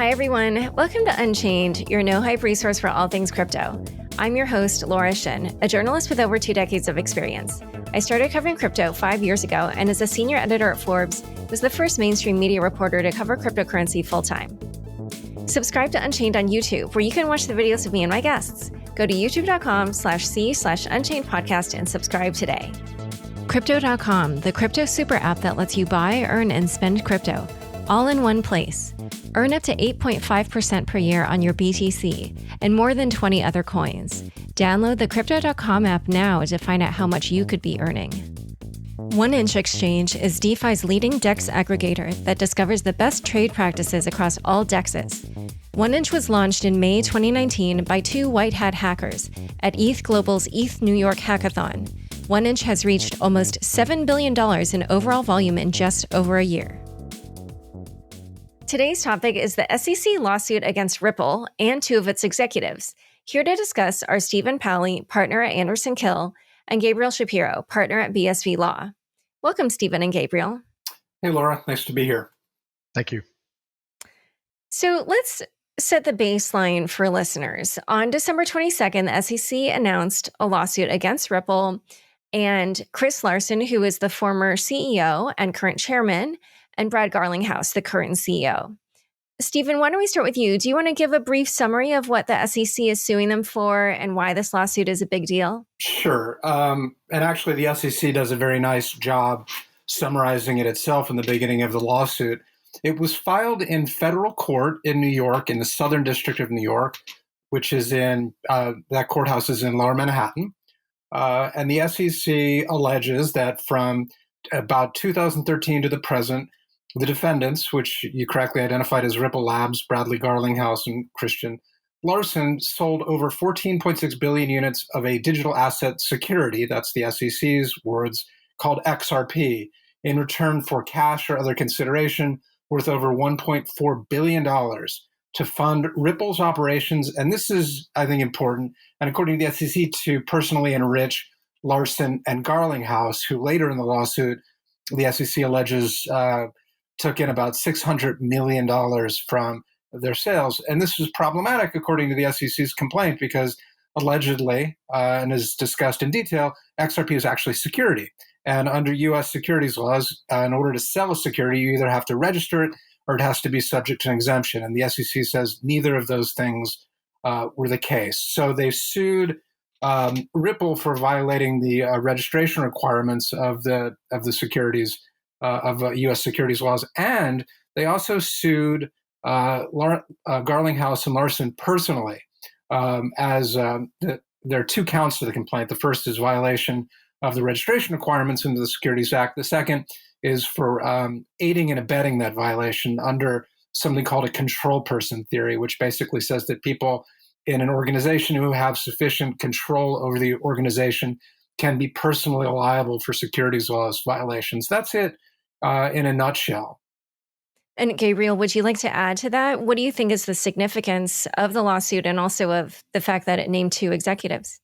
Hi, everyone. Welcome to Unchained, your no-hype resource for all things crypto. I'm your host, Laura Shin, a journalist with over 2 decades of experience. I started covering crypto 5 years ago, and as a senior editor at Forbes, was the first mainstream media reporter to cover cryptocurrency full-time. Subscribe to Unchained on YouTube, where you can watch the videos of me and my guests. Go to youtube.com/c/Unchained podcast and subscribe today. Crypto.com, the crypto super app that lets you buy, earn, and spend crypto, all in one place. Earn up to 8.5% per year on your BTC and more than 20 other coins. Download the Crypto.com app now to find out how much you could be earning. 1inch Exchange is DeFi's leading DEX aggregator that discovers the best trade practices across all DEXs. 1inch was launched in May 2019 by 2 white hat hackers at ETH Global's ETH New York hackathon. 1inch has reached almost $7 billion in overall volume in just over a year. Today's topic is the SEC lawsuit against Ripple and 2 of its executives. Here to discuss are Stephen Palley, partner at Anderson Kill, and Gabriel Shapiro, partner at BSV Law. Welcome, Stephen and Gabriel. Hey, Laura. Nice to be here. Thank you. So let's set the baseline for listeners. On December 22nd, the SEC announced a lawsuit against Ripple and Chris Larsen, who is the former CEO and current chairman, and Brad Garlinghouse, the current CEO. Stephen, why don't we start with you? Do you want to give a brief summary of what the SEC is suing them for and why this lawsuit is a big deal? Sure. And actually, the SEC does a very nice job summarizing it itself in the beginning of the lawsuit. It was filed in federal court in New York, in the Southern District of New York, which is that courthouse is in Lower Manhattan. And the SEC alleges that from about 2013 to the present, the defendants, which you correctly identified as Ripple Labs, Bradley Garlinghouse, and Christian Larsen, sold over 14.6 billion units of a digital asset security, that's the SEC's words, called XRP, in return for cash or other consideration worth over $1.4 billion to fund Ripple's operations. And this is, I think, important, and according to the SEC, to personally enrich Larsen and Garlinghouse, who later in the lawsuit, the SEC alleges took in about $600 million from their sales. And this was problematic, according to the SEC's complaint, because allegedly, and as discussed in detail, XRP is actually security. And under U.S. securities laws, in order to sell a security, you either have to register it or it has to be subject to an exemption. And the SEC says neither of those things were the case. So they sued Ripple for violating the registration requirements of the securities of U.S. securities laws, and they also sued Garlinghouse and Larsen personally. There are 2 counts to the complaint. The first is violation of the registration requirements under the Securities Act. The second is for aiding and abetting that violation under something called a control person theory, which basically says that people in an organization who have sufficient control over the organization can be personally liable for securities laws violations. That's it in a nutshell. And Gabriel, would you like to add to that? What do you think is the significance of the lawsuit and also of the fact that it named 2 executives?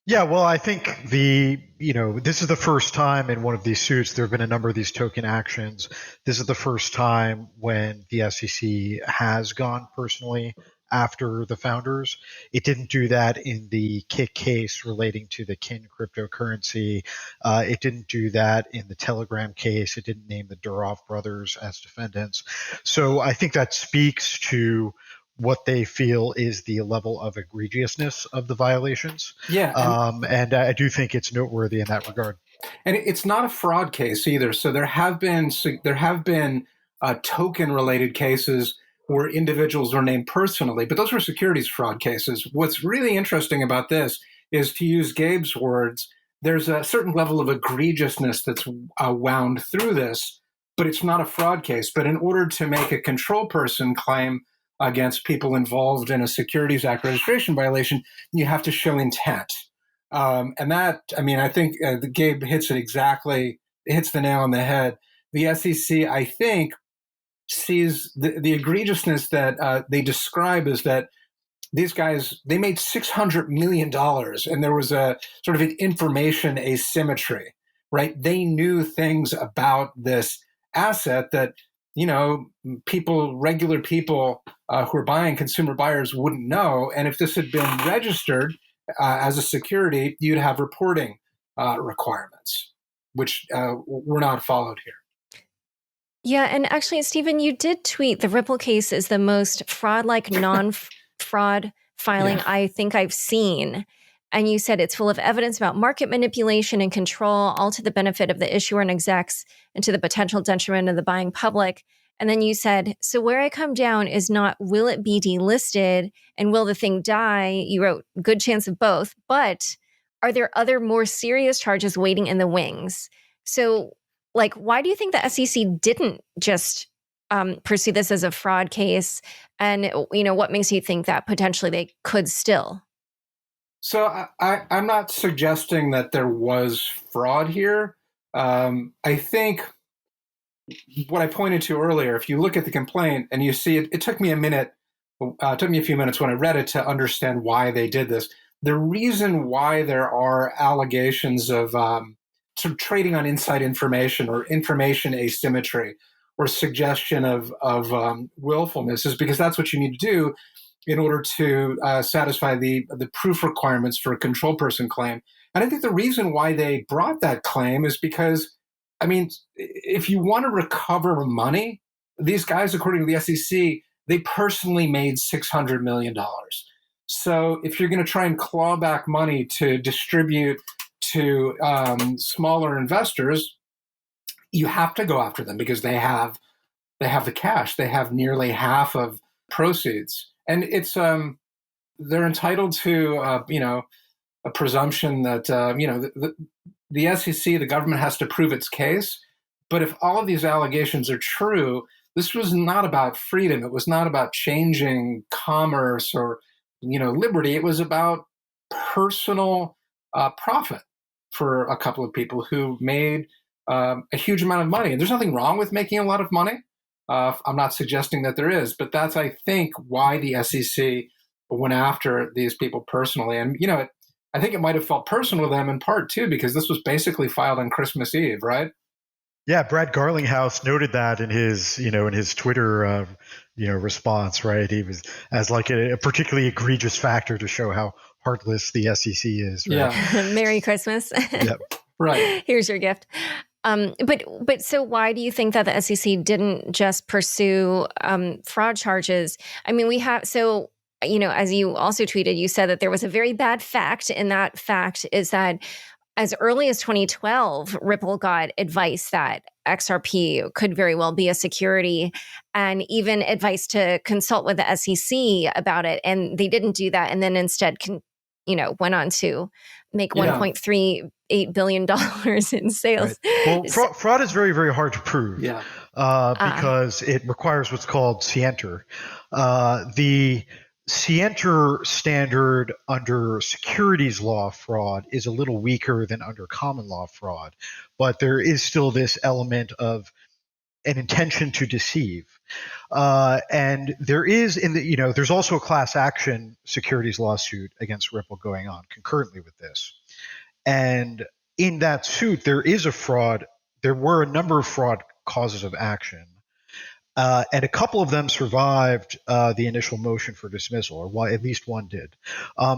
Yeah, well, I think this is the first time in one of these suits. There have been a number of these token actions. This is the first time when the SEC has gone personally after the founders. It didn't do that in the Kik case relating to the Kin cryptocurrency. It didn't do that in the Telegram case. It didn't name the Durov brothers as defendants. So I think that speaks to what they feel is the level of egregiousness of the violations. Yeah. And I do think it's noteworthy in that regard. And it's not a fraud case either. So there have been token-related cases where individuals are named personally, but those were securities fraud cases. What's really interesting about this is, to use Gabe's words, there's a certain level of egregiousness that's wound through this, but it's not a fraud case. But in order to make a control person claim against people involved in a Securities Act registration violation, you have to show intent. And that, I think Gabe hits the nail on the head. The SEC, I think, sees the egregiousness that they describe is that these guys, they made $600 million, and there was a sort of an information asymmetry, right? They knew things about this asset that regular people who are buying, consumer buyers, wouldn't know. And if this had been registered as a security, you'd have reporting requirements, which were not followed here. Yeah, and actually, Stephen, you did tweet the Ripple case is the most fraud-like non-fraud filing I think I've seen. And you said it's full of evidence about market manipulation and control, all to the benefit of the issuer and execs and to the potential detriment of the buying public. And then you said, so where I come down is not will it be delisted and will the thing die? You wrote good chance of both, but are there other more serious charges waiting in the wings? So why do you think the SEC didn't just pursue this as a fraud case? And, what makes you think that potentially they could still? So I'm not suggesting that there was fraud here. I think what I pointed to earlier, if you look at the complaint and you see it took me a few minutes when I read it to understand why they did this. The reason why there are allegations of sort of trading on inside information or information asymmetry or suggestion of willfulness is because that's what you need to do in order to satisfy the proof requirements for a control person claim. And I think the reason why they brought that claim is because, if you want to recover money, these guys, according to the SEC, they personally made $600 million. So if you're going to try and claw back money to distribute to smaller investors, you have to go after them because they have the cash. They have nearly half of proceeds, and it's they're entitled to a presumption that the SEC, the government, has to prove its case. But if all of these allegations are true, this was not about freedom. It was not about changing commerce or liberty. It was about personal profit for a couple of people who made a huge amount of money. And there's nothing wrong with making a lot of money. I'm not suggesting that there is, but that's, I think, why the SEC went after these people personally. And, I think it might have felt personal to them in part, too, because this was basically filed on Christmas Eve, right? Yeah, Brad Garlinghouse noted that in his Twitter, response, right? He was as like a particularly egregious factor to show how heartless the SEC is. Right? Yeah. Merry Christmas. Yep. Right. Here's your gift. But so why do you think that the SEC didn't just pursue fraud charges? As you also tweeted, you said that there was a very bad fact, and that fact is that as early as 2012, Ripple got advice that XRP could very well be a security, and even advice to consult with the SEC about it. And they didn't do that, and then instead, went on to make $1.38 billion in sales. Right. Well, fraud is very, very hard to prove. Yeah. Because it requires what's called scienter. The scienter standard under securities law fraud is a little weaker than under common law fraud, but there is still this element of an intention to deceive. And there is there's also a class action securities lawsuit against Ripple going on concurrently with this. And in that suit, there were a number of fraud causes of action. And a couple of them survived the initial motion for dismissal, or at least one did.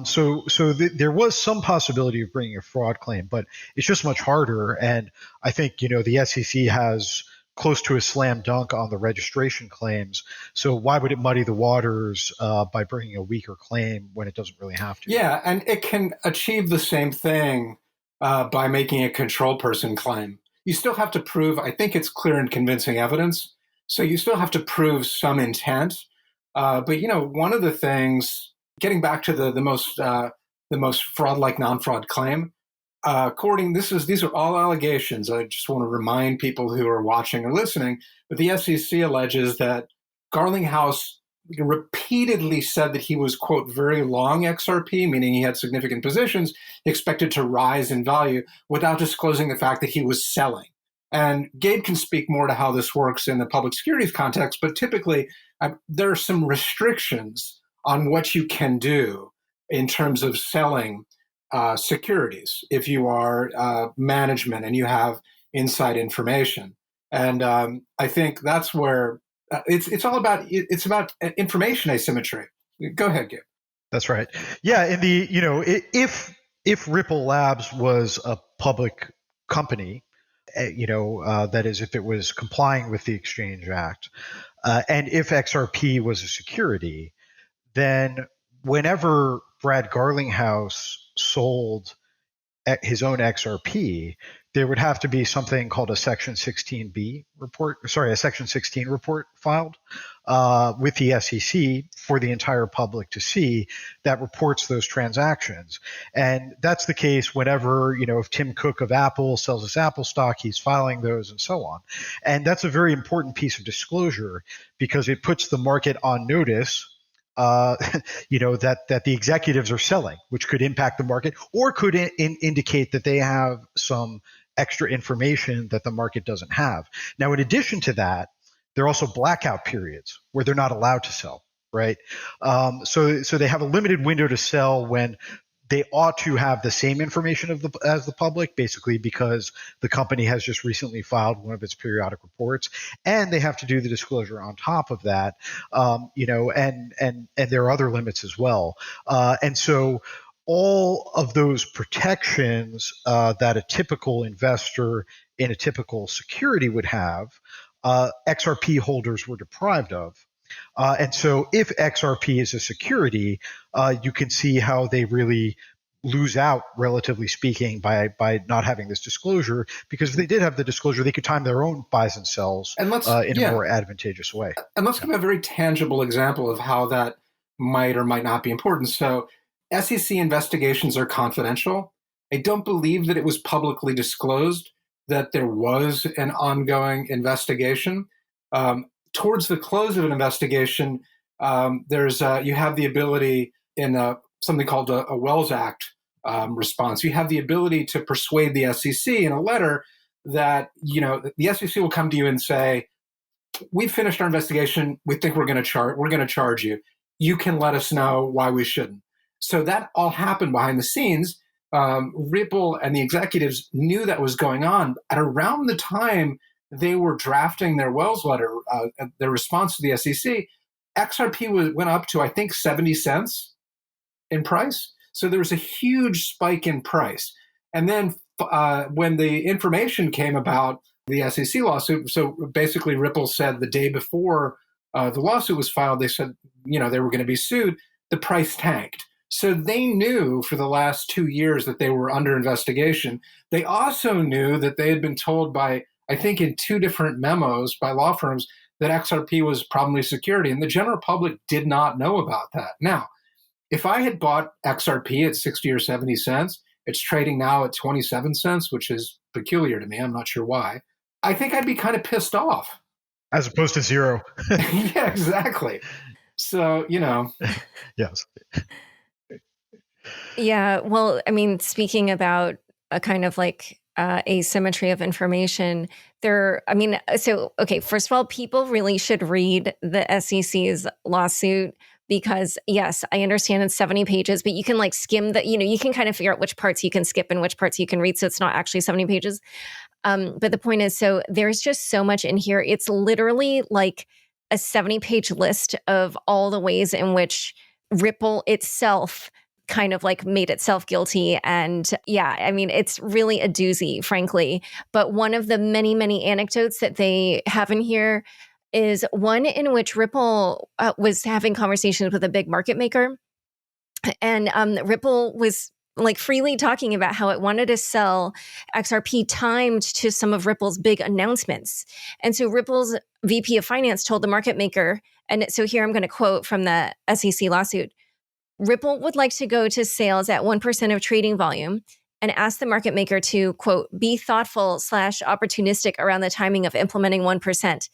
So there was some possibility of bringing a fraud claim, but it's just much harder. And I think the SEC has close to a slam dunk on the registration claims. So why would it muddy the waters by bringing a weaker claim when it doesn't really have to? Yeah, and it can achieve the same thing by making a control person claim. You still have to prove, I think it's clear and convincing evidence. So you still have to prove some intent. But one of the things, getting back to the most fraud-like non-fraud claim, these are all allegations. I just want to remind people who are watching or listening, but the SEC alleges that Garlinghouse repeatedly said that he was, quote, very long XRP, meaning he had significant positions, expected to rise in value, without disclosing the fact that he was selling. And Gabe can speak more to how this works in the public securities context, but typically there are some restrictions on what you can do in terms of selling securities if you are management and you have inside information. And I think that's where it's all about. It's about information asymmetry. Go ahead, Gabe. That's right. Yeah, in the if Ripple Labs was a public company, that is, if it was complying with the Exchange Act, and if XRP was a security, then whenever Brad Garlinghouse sold his own XRP, there would have to be something called a Section 16B report, a Section 16 report filed with the SEC for the entire public to see that reports those transactions. And that's the case whenever, if Tim Cook of Apple sells his Apple stock, he's filing those and so on. And that's a very important piece of disclosure because it puts the market on notice that the executives are selling, which could impact the market or could indicate that they have some extra information that the market doesn't have. Now, in addition to that, there are also blackout periods where they're not allowed to sell, right? So they have a limited window to sell when they ought to have the same information as the public, basically because the company has just recently filed one of its periodic reports, and they have to do the disclosure on top of that, and there are other limits as well. And so all of those protections that a typical investor in a typical security would have, XRP holders were deprived of. And so if XRP is a security, you can see how they really lose out, relatively speaking, by not having this disclosure, because if they did have the disclosure, they could time their own buys and sells in a more advantageous way. And let's give a very tangible example of how that might or might not be important. So SEC investigations are confidential. I don't believe that it was publicly disclosed that there was an ongoing investigation. Towards the close of an investigation, you have the ability in something called a Wells Act response. You have the ability to persuade the SEC in a letter that the SEC will come to you and say, "We've finished our investigation. We think we're going to charge you. You can let us know why we shouldn't." So that all happened behind the scenes. Ripple and the executives knew that was going on. At around the time they were drafting their Wells letter, their response to the SEC, XRP went up to, I think, 70 cents in price. So there was a huge spike in price. And then when the information came about the SEC lawsuit, so basically Ripple said the day before the lawsuit was filed, they said, they were going to be sued, the price tanked. So they knew for the last 2 years that they were under investigation. They also knew that they had been told by, I think in 2 different memos by law firms, that XRP was probably security. And the general public did not know about that. Now, if I had bought XRP at 60 or 70 cents, it's trading now at 27 cents, which is peculiar to me. I'm not sure why. I think I'd be kind of pissed off. As opposed to 0. Yeah, exactly. So, Yes. Yeah. Well, I mean, speaking about a kind of like asymmetry of information, first of all, people really should read the SEC's lawsuit because, yes, I understand it's 70 pages, but you can like skim you can kind of figure out which parts you can skip and which parts you can read. So it's not actually 70 pages. But the point is, so there's just so much in here. It's literally like a 70-page list of all the ways in which Ripple itself kind of like made itself guilty. And yeah, I mean, it's really a doozy, frankly. But one of the many, many anecdotes that they have in here is one in which Ripple was having conversations with a big market maker. And Ripple was like freely talking about how it wanted to sell XRP timed to some of Ripple's big announcements. And so Ripple's VP of finance told the market maker, and so here I'm going to quote from the SEC lawsuit, Ripple would like to go to sales at 1% of trading volume and ask the market maker to, quote, be thoughtful / opportunistic around the timing of implementing 1%,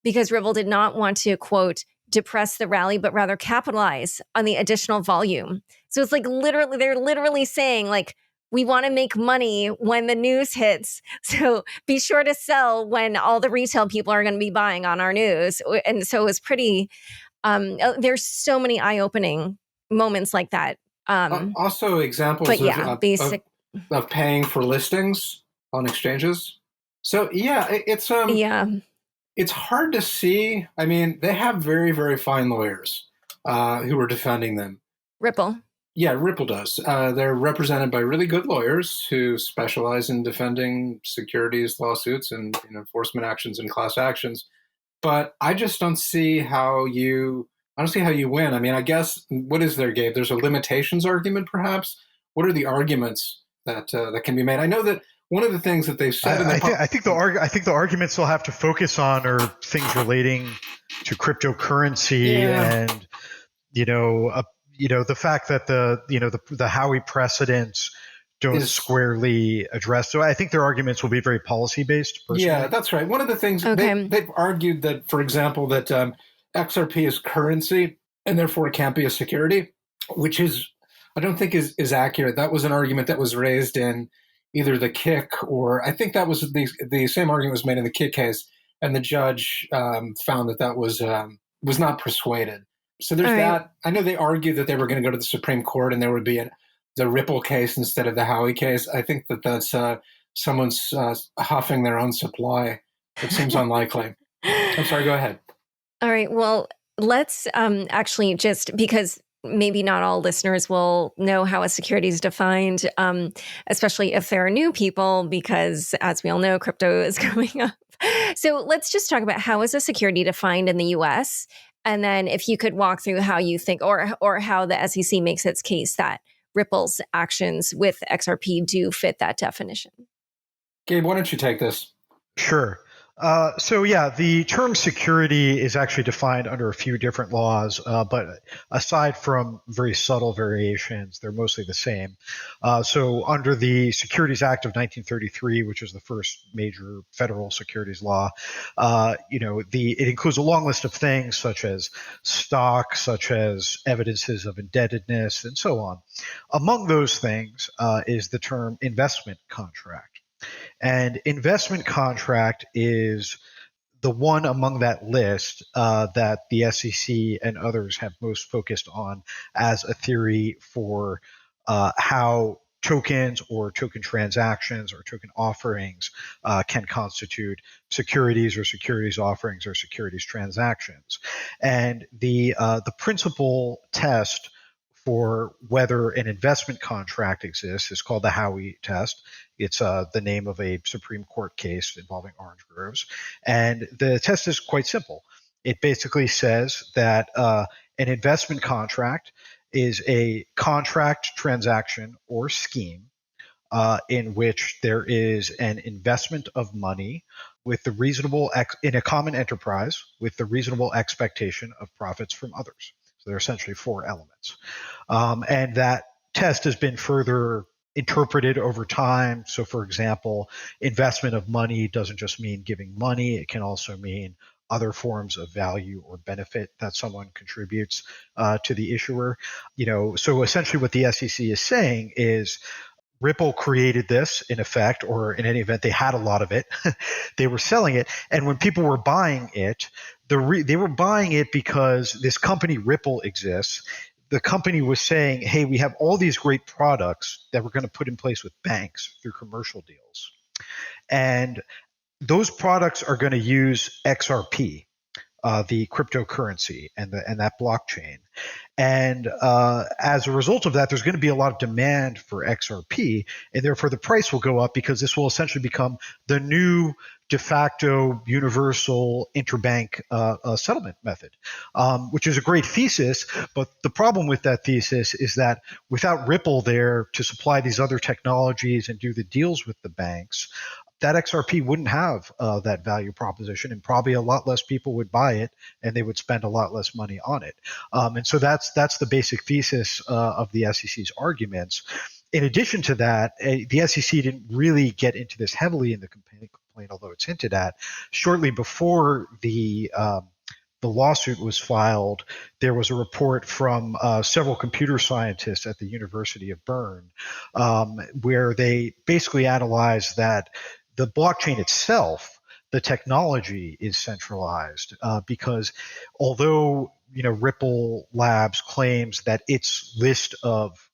because Ripple did not want to, quote, depress the rally, but rather capitalize on the additional volume. So it's like they're literally saying like, we want to make money when the news hits. So be sure to sell when all the retail people are going to be buying on our news. And so it was pretty, there's so many eye-opening moments like that. Also examples of paying for listings on exchanges. So yeah, Yeah. it's hard to see. I mean, they have very, very fine lawyers who are defending them. Ripple. Yeah, Ripple does. They're represented by really good lawyers who specialize in defending securities lawsuits and enforcement actions and class actions. But I just don't see how you. I don't see how you win. I mean, I guess what is there, Gabe? There's a limitations argument, perhaps. What are the arguments that can be made? I know that one of the things that they've said in the I think the arguments they'll have to focus on are things relating to cryptocurrency and the fact that the Howey precedents don't squarely address. So I think their arguments will be very policy based. Yeah, that's right. One of the things they've argued that, for example, that XRP is currency and therefore it can't be a security, which I don't think is accurate. That was an argument that was raised in either the Kick or I think that was the same argument was made in the Kick case, and the judge found that was not persuaded. So there's that. I know they argued that they were going to go to the Supreme Court and there would be the Ripple case instead of the Howey case. I think that's someone's huffing their own supply. It seems unlikely. I'm sorry, go ahead. All right. Well, let's actually just because maybe not all listeners will know how a security is defined, especially if there are new people, because as we all know, crypto is coming up. So let's just talk about how is a security defined in the US? And then if you could walk through how you think or how the SEC makes its case that Ripple's actions with XRP do fit that definition. Gabe, why don't you take this? Sure. The term security is actually defined under a few different laws, but aside from very subtle variations, they're mostly the same. So under the Securities Act of 1933, which is the first major federal securities law, it includes a long list of things such as stock, such as evidences of indebtedness, and so on. Among those things is the term investment contract. And investment contract is the one among that list that the SEC and others have most focused on as a theory for how tokens or token transactions or token offerings can constitute securities or securities offerings or securities transactions. And the principal test for whether an investment contract exists is called the Howey test. It's the name of a Supreme Court case involving orange groves. And the test is quite simple. It basically says that an investment contract is a contract, transaction, or scheme in which there is an investment of money with the reasonable in a common enterprise with the reasonable expectation of profits from others. So there are essentially four elements. And that test has been further interpreted over time. So, for example, investment of money doesn't just mean giving money. It can also mean other forms of value or benefit that someone contributes to the issuer. So essentially what the SEC is saying is Ripple created this in effect, or in any event, they had a lot of it. They were selling it. And when people were buying it, they were buying it because this company Ripple exists. The company was saying, hey, we have all these great products that we're going to put in place with banks through commercial deals. And those products are going to use XRP, the cryptocurrency and that blockchain. And as a result of that, there's going to be a lot of demand for XRP, and therefore the price will go up because this will essentially become the new de facto universal interbank settlement method, which is a great thesis. But the problem with that thesis is that without Ripple there to supply these other technologies and do the deals with the banks, that XRP wouldn't have that value proposition, and probably a lot less people would buy it, and they would spend a lot less money on it. And so that's the basic thesis of the SEC's arguments. In addition to that, the SEC didn't really get into this heavily in the complaint, although it's hinted at. Shortly before the lawsuit was filed, there was a report from several computer scientists at the University of Bern where they basically analyzed that the blockchain itself, the technology is centralized because although Ripple Labs claims that its list of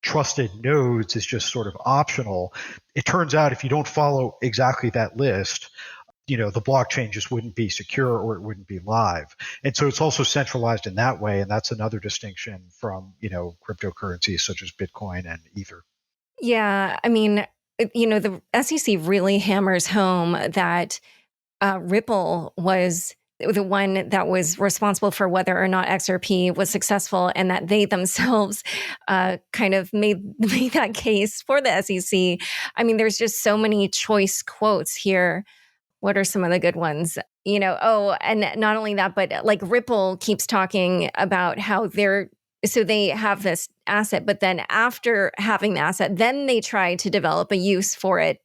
trusted nodes is just sort of optional. It turns out if you don't follow exactly that list, the blockchain just wouldn't be secure or it wouldn't be live. And so it's also centralized in that way. And that's another distinction from, cryptocurrencies such as Bitcoin and Ether. Yeah. I mean, the SEC really hammers home that Ripple was the one that was responsible for whether or not XRP was successful, and that they themselves kind of made that case for the SEC. I mean, there's just so many choice quotes here. What are some of the good ones? And not only that, but like Ripple keeps talking about how they have this asset, but then after having the asset, then they try to develop a use for it,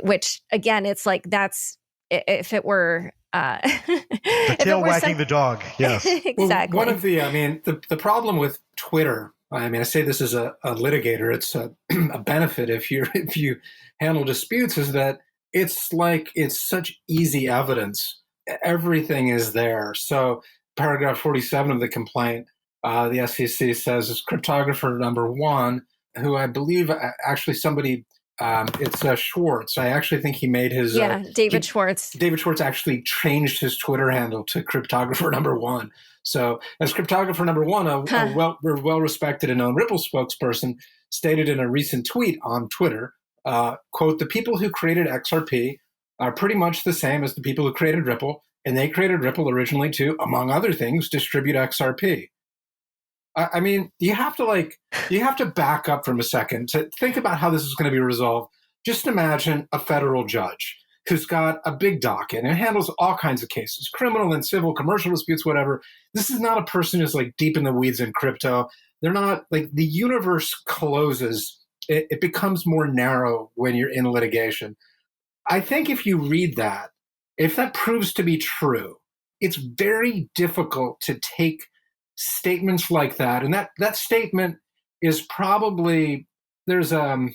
which again, it's like that's if it were the tail wagging the dog. Yes, exactly. Well, one of the problem with Twitter. I mean, I say this as a litigator. It's a benefit if you handle disputes. Is that it's such easy evidence. Everything is there. So paragraph 47 of the complaint, the SEC says is cryptographer number one, who I believe actually somebody, it's Schwartz. I actually think he made his... David Schwartz. David Schwartz actually changed his Twitter handle to cryptographer number one. So as cryptographer number one, a well-respected and known Ripple spokesperson stated in a recent tweet on Twitter, quote, the people who created XRP are pretty much the same as the people who created Ripple, and they created Ripple originally to, among other things, distribute XRP. I mean, you have to back up from a second to think about how this is going to be resolved. Just imagine a federal judge who's got a big docket and handles all kinds of cases, criminal and civil, commercial disputes, whatever. This is not a person who's like deep in the weeds in crypto. They're not like the universe closes. It becomes more narrow when you're in litigation. I think if you read that, if that proves to be true, it's very difficult to take statements like that. And that statement is probably, there's an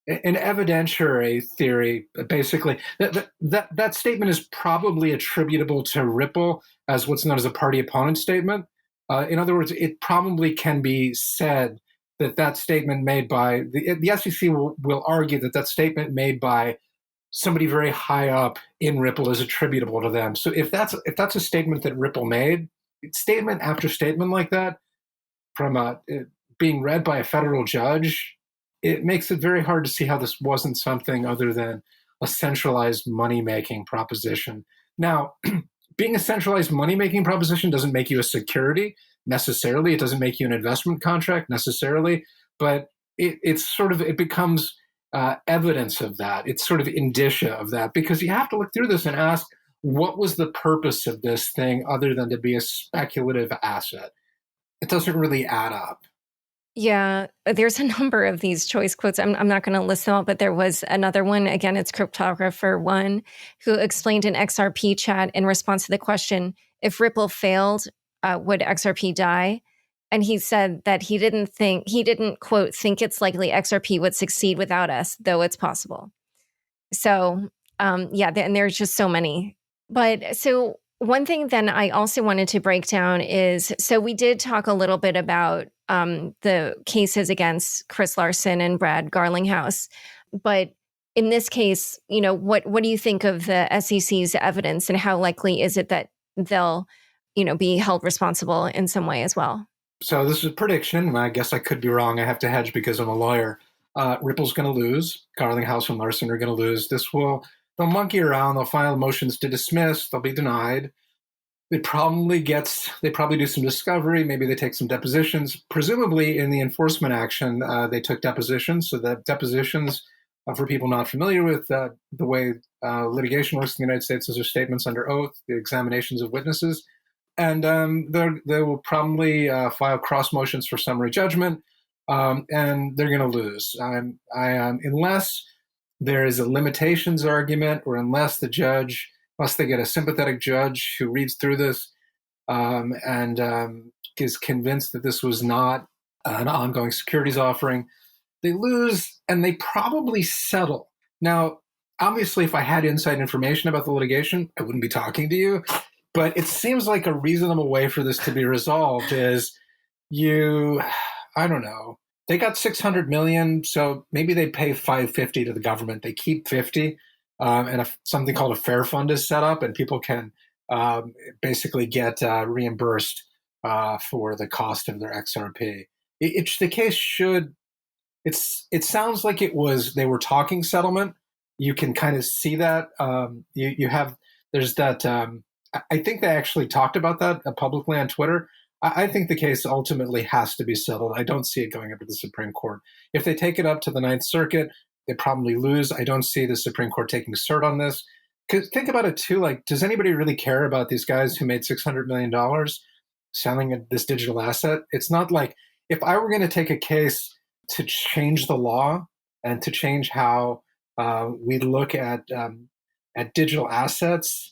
evidentiary theory, basically. That statement is probably attributable to Ripple as what's known as a party opponent statement. In other words, it probably can be said that statement made by the SEC will argue that statement made by somebody very high up in Ripple is attributable to them. So if that's a statement that Ripple made, statement after statement like that from being read by a federal judge, it makes it very hard to see how this wasn't something other than a centralized money-making proposition. Now, being a centralized money-making proposition doesn't make you a security necessarily. It doesn't make you an investment contract necessarily, but it becomes evidence of that. It's sort of indicia of that, because you have to look through this and ask, what was the purpose of this thing other than to be a speculative asset? It doesn't really add up. Yeah, there's a number of these choice quotes. I'm not going to list them all, but there was another one. Again, it's cryptographer one, who explained in XRP chat in response to the question, if Ripple failed, would XRP die? And he said that he didn't, quote, think it's likely XRP would succeed without us, though it's possible. So, and there's just so many. But so one thing then I also wanted to break down is, so we did talk a little bit about the cases against Chris Larsen and Brad Garlinghouse. But in this case, what do you think of the SEC's evidence, and how likely is it that they'll, be held responsible in some way as well? So this is a prediction. I guess I could be wrong. I have to hedge because I'm a lawyer. Ripple's going to lose. Garlinghouse and Larsen are going to lose. They'll monkey around. They'll file motions to dismiss. They'll be denied. They probably do some discovery. Maybe they take some depositions. Presumably in the enforcement action, they took depositions. So the depositions, for people not familiar with the way litigation works in the United States, those are statements under oath, the examinations of witnesses. And they will probably file cross motions for summary judgment, and they're going to lose. Unless there is a limitations argument, or unless they get a sympathetic judge who reads through this and is convinced that this was not an ongoing securities offering, they lose, and they probably settle. Now, obviously, if I had inside information about the litigation, I wouldn't be talking to you. But it seems like a reasonable way for this to be resolved is I don't know, they got 600 million, so maybe they pay 550 to the government. They keep 50, and something called a fair fund is set up, and people can basically get reimbursed for the cost of their XRP. The case should. It sounds like they were talking settlement. You can kind of see that. There's that. I think they actually talked about that publicly on Twitter. I think the case ultimately has to be settled. I don't see it going up to the Supreme Court. If they take it up to the Ninth Circuit, they probably lose. I don't see the Supreme Court taking cert on this. Because think about it too. Like, does anybody really care about these guys who made $600 million selling this digital asset? It's not like if I were going to take a case to change the law and to change how we look at digital assets.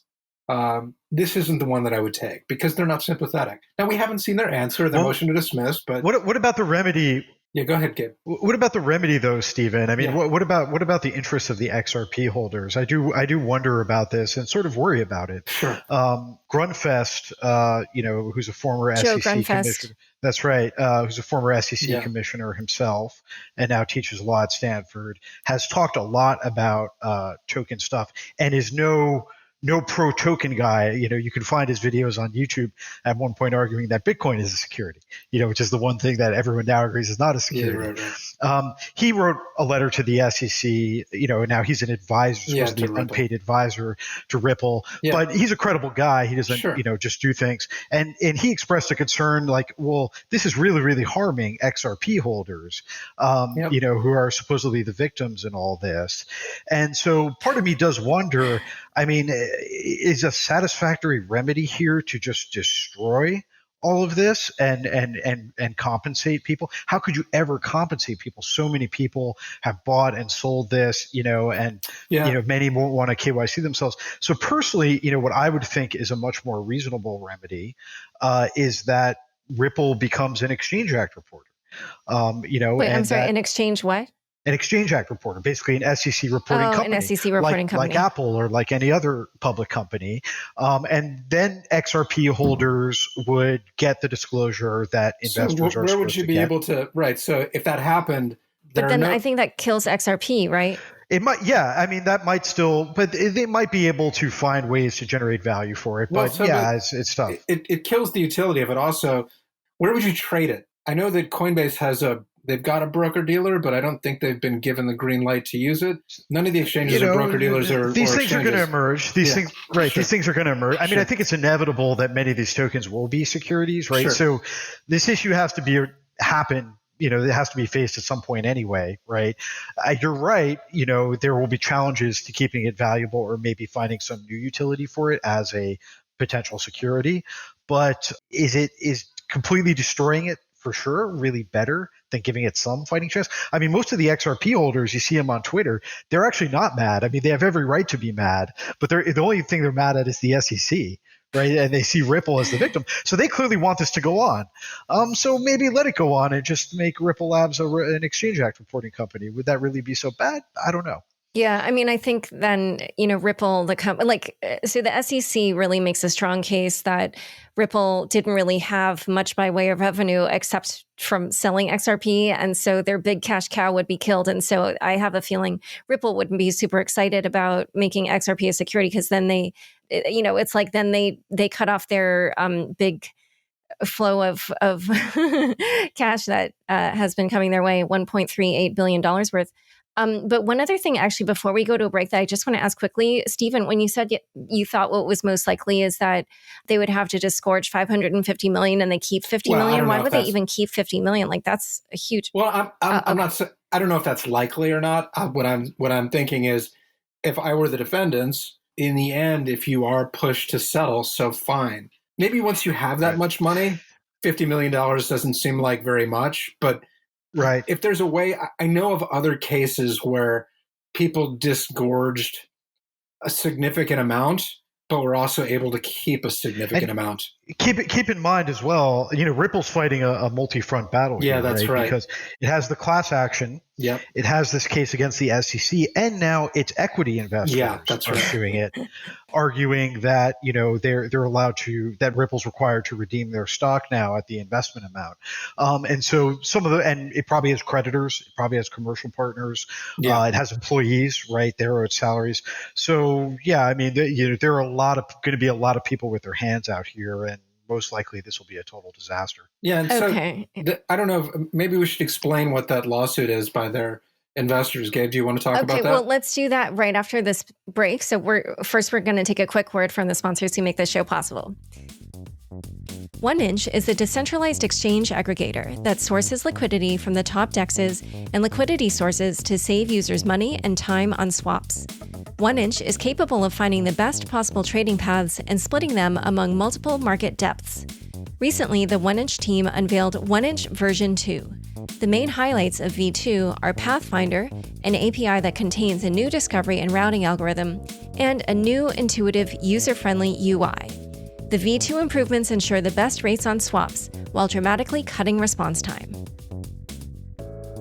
This isn't the one that I would take because they're not sympathetic. Now, we haven't seen their answer, their motion to dismiss, but what about the remedy? Yeah, go ahead, Gabe. What about the remedy, though, Stephen? I mean, what about the interests of the XRP holders? I do wonder about this and sort of worry about it. Sure. Grunfest, who's a former Joe SEC Grunfest. commissioner. That's right. Who's a former SEC commissioner himself and now teaches law at Stanford, has talked a lot about token stuff and is no pro token guy. You can find his videos on YouTube at one point arguing that Bitcoin is a security, which is the one thing that everyone now agrees is not a security. Yeah, right. He wrote a letter to the SEC, now he's an advisor, supposedly an unpaid advisor to Ripple, but he's a credible guy. He doesn't, just do things. And he expressed a concern like, well, this is really, really harming XRP holders, who are supposedly the victims in all this. And so part of me does wonder, I mean, is a satisfactory remedy here to just destroy all of this and compensate people? How could you ever compensate people? So many people have bought and sold this, many won't want to KYC themselves. So personally, what I would think is a much more reasonable remedy is that Ripple becomes an Exchange Act reporter. Wait, I'm sorry, an exchange what? An Exchange Act reporter, basically an SEC reporting company. An SEC reporting company. Like Apple or like any other public company. And then XRP holders would get the disclosure that investors are supposed to get. Where would you be able to, right, so if that happened. But then I think that kills XRP, right? It might, I mean, that might still, but they might be able to find ways to generate value for it. But it's tough. It kills the utility of it also. Where would you trade it? I know that Coinbase they've got a broker-dealer, but I don't think they've been given the green light to use it. None of the exchanges are broker-dealers these things exchanges. Are going to emerge. These things are going to emerge. I mean, I think it's inevitable that many of these tokens will be securities, right? So this issue has to happen. It has to be faced at some point anyway, right? You're right. There will be challenges to keeping it valuable or maybe finding some new utility for it as a potential security. But is completely destroying it for sure really better than giving it some fighting chance? I mean, most of the XRP holders, you see them on Twitter, they're actually not mad. I mean, they have every right to be mad, but the only thing they're mad at is the SEC, right? And they see Ripple as the victim. So they clearly want this to go on. So maybe let it go on and just make Ripple Labs an Exchange Act reporting company. Would that really be so bad? I don't know. Yeah, I mean, I think then, Ripple, so the SEC really makes a strong case that Ripple didn't really have much by way of revenue except from selling XRP. And so their big cash cow would be killed. And so I have a feeling Ripple wouldn't be super excited about making XRP a security because then it's like then they cut off their big flow of cash that has been coming their way, $1.38 billion worth. But one other thing, actually, before we go to a break that I just want to ask quickly, Stephen, when you said you thought what was most likely is that they would have to disgorge $550 million and they keep $50 million. Why would they even keep $50 million? Like, that's a huge. Well, I'm not. I don't know if that's likely or not. What I'm thinking is, if I were the defendants, in the end, if you are pushed to settle, so fine. Maybe once you have that much money, $50 million doesn't seem like very much, but. Right. If there's a way, I know of other cases where people disgorged a significant amount, but were also able to keep a significant amount. keep in mind as well, Ripple's fighting a multi-front battle Yeah, here, that's right. Because it has the class action, Yep. it has this case against the SEC, and now its equity investors are suing it, arguing that they're allowed to, that Ripple's required to redeem their stock now at the investment amount, and so and it probably has creditors, it probably has commercial partners, it has employees, right? There are its salaries. So yeah, I mean, there are going to be a lot of people with their hands out here, and most likely this will be a total disaster. Yeah, and so I don't know, maybe we should explain what that lawsuit is by their investors. Gabe, do you want to talk about that? Well, let's do that right after this break. So we're going to take a quick word from the sponsors who make this show possible. 1inch is a decentralized exchange aggregator that sources liquidity from the top dexes and liquidity sources to save users money and time on swaps. 1inch is capable of finding the best possible trading paths and splitting them among multiple market depths. Recently, the 1inch team unveiled 1inch version 2. The main highlights of V2 are Pathfinder, an API that contains a new discovery and routing algorithm, and a new intuitive user-friendly UI. The V2 improvements ensure the best rates on swaps while dramatically cutting response time.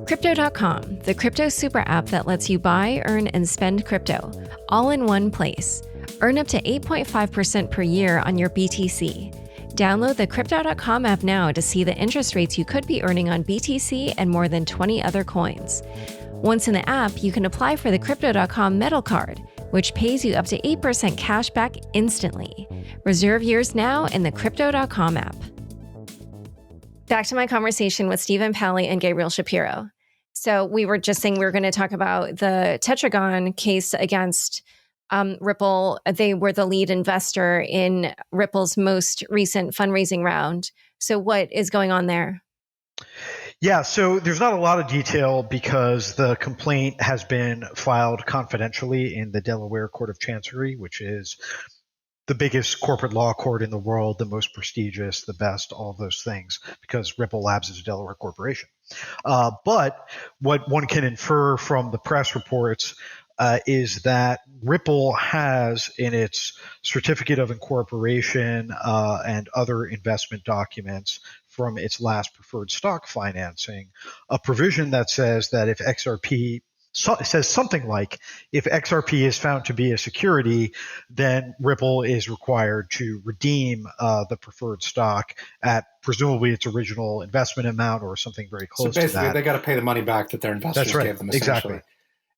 Crypto.com, the crypto super app that lets you buy, earn, and spend crypto, all in one place. Earn up to 8.5% per year on your BTC. Download the Crypto.com app now to see the interest rates you could be earning on BTC and more than 20 other coins. Once in the app, you can apply for the Crypto.com Metal Card, which pays you up to 8% cash back instantly. Reserve yours now in the Crypto.com app. Back to my conversation with Stephen Palley and Gabriel Shapiro. So we were just saying we were going to talk about the Tetragon case against Ripple. They were the lead investor in Ripple's most recent fundraising round. So what is going on there? Yeah, so there's not a lot of detail because the complaint has been filed confidentially in the Delaware Court of Chancery, which is the biggest corporate law court in the world, the most prestigious, the best, all of those things, because Ripple Labs is a Delaware corporation. But what one can infer from the press reports is that Ripple has in its certificate of incorporation and other investment documents from its last preferred stock financing a provision that says that if XRP says something like, if XRP is found to be a security, then Ripple is required to redeem the preferred stock at presumably its original investment amount or something very close to that. So basically, they got to pay the money back that their investors gave them, essentially.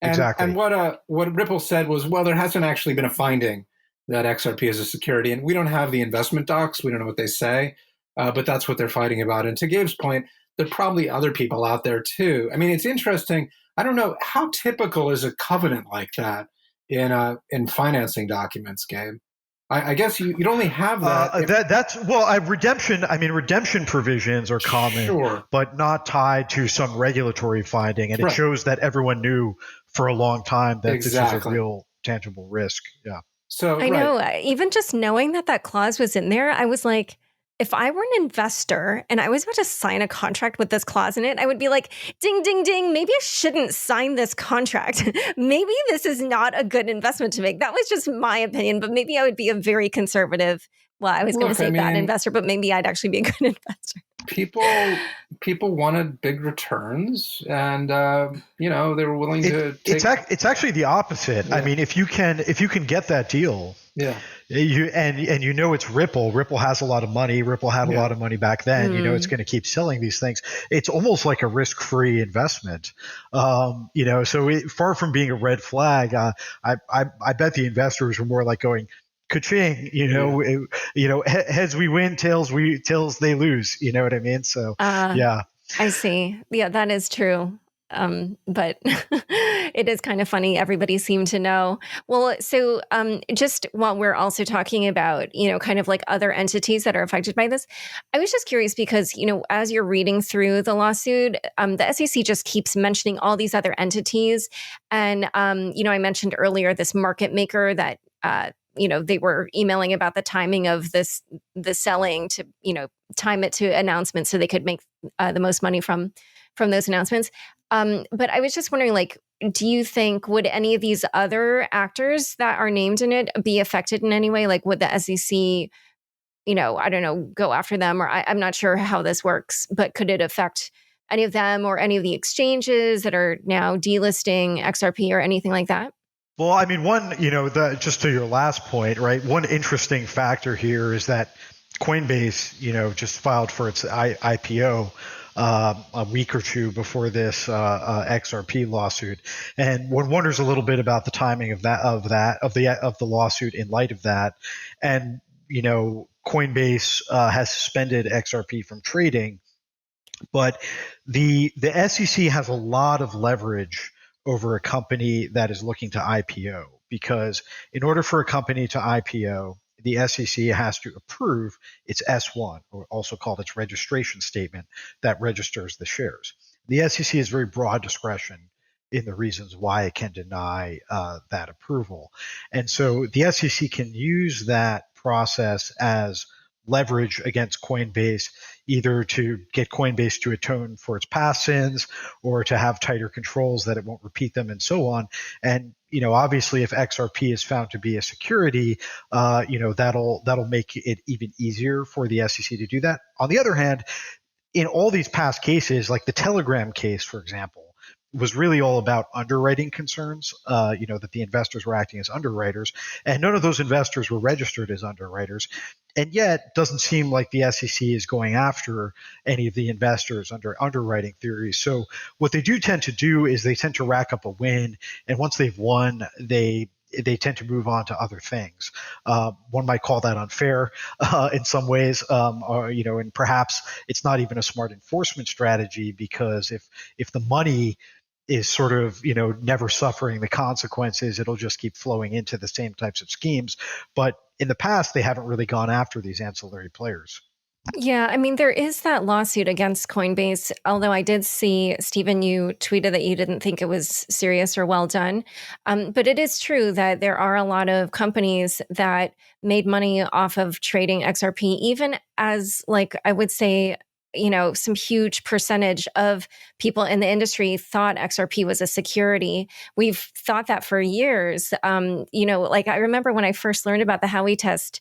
Exactly. And what Ripple said was, well, there hasn't actually been a finding that XRP is a security, and we don't have the investment docs. We don't know what they say, but that's what they're fighting about. And to Gabe's point, there are probably other people out there too. I mean, it's interesting. I don't know, how typical is a covenant like that in financing documents, Gabe? I guess you'd only have that. Redemption provisions are common, but not tied to some regulatory finding. And it shows that everyone knew for a long time that this is a real tangible risk. Yeah. So I know, even just knowing that clause was in there, I was like, if I were an investor and I was about to sign a contract with this clause in it, I would be like, ding, ding, ding, maybe I shouldn't sign this contract. Maybe this is not a good investment to make. That was just my opinion, but maybe I would be a very conservative, I was going to say bad investor, but maybe I'd actually be a good investor. People wanted big returns, and they were willing to take. It's actually the opposite. Yeah. I mean, if you can get that deal, it's Ripple. Ripple has a lot of money. Ripple had a lot of money back then. It's going to keep selling these things. It's almost like a risk-free investment. So far from being a red flag, I bet the investors were more like going, ka-ching, heads we win, tails they lose. You know what I mean? So, yeah. I see. Yeah, that is true. But it is kind of funny. Everybody seemed to know. Well, so just while we're also talking about, kind of like other entities that are affected by this, I was just curious because, as you're reading through the lawsuit, the SEC just keeps mentioning all these other entities. And, I mentioned earlier this market maker that, they were emailing about the timing of the selling to, time it to announcements so they could make the most money from those announcements. But I was just wondering, do you think, would any of these other actors that are named in it be affected in any way? Like, would the SEC I don't know, go after them? Or I'm not sure how this works, but could it affect any of them or any of the exchanges that are now delisting XRP or anything like that? Well, I mean, just to your last point, right? One interesting factor here is that Coinbase, just filed for its IPO a week or two before this XRP lawsuit, and one wonders a little bit about the timing of the lawsuit in light of that. And Coinbase has suspended XRP from trading, but the SEC has a lot of leverage over a company that is looking to IPO, because in order for a company to IPO, the SEC has to approve its S1, or also called its registration statement, that registers the shares. The SEC has very broad discretion in the reasons why it can deny that approval. And so the SEC can use that process as leverage against Coinbase, either to get Coinbase to atone for its past sins or to have tighter controls that it won't repeat them, and so on. And obviously, if XRP is found to be a security, that'll make it even easier for the SEC to do that. On the other hand, in all these past cases, like the Telegram case, for example, was really all about underwriting concerns, that the investors were acting as underwriters, and none of those investors were registered as underwriters. And yet, it doesn't seem like the SEC is going after any of the investors under underwriting theories. So what they do tend to do is they tend to rack up a win, and once they've won, they tend to move on to other things. One might call that unfair in some ways, and perhaps it's not even a smart enforcement strategy, because if the money is sort of, never suffering the consequences, it'll just keep flowing into the same types of schemes. But in the past, they haven't really gone after these ancillary players. Yeah, I mean, there is that lawsuit against Coinbase, although I did see, Stephen, you tweeted that you didn't think it was serious or well done. But it is true that there are a lot of companies that made money off of trading XRP, even as, like, I would say, some huge percentage of people in the industry thought XRP was a security. We've thought that for years. Like I remember when I first learned about the Howey test,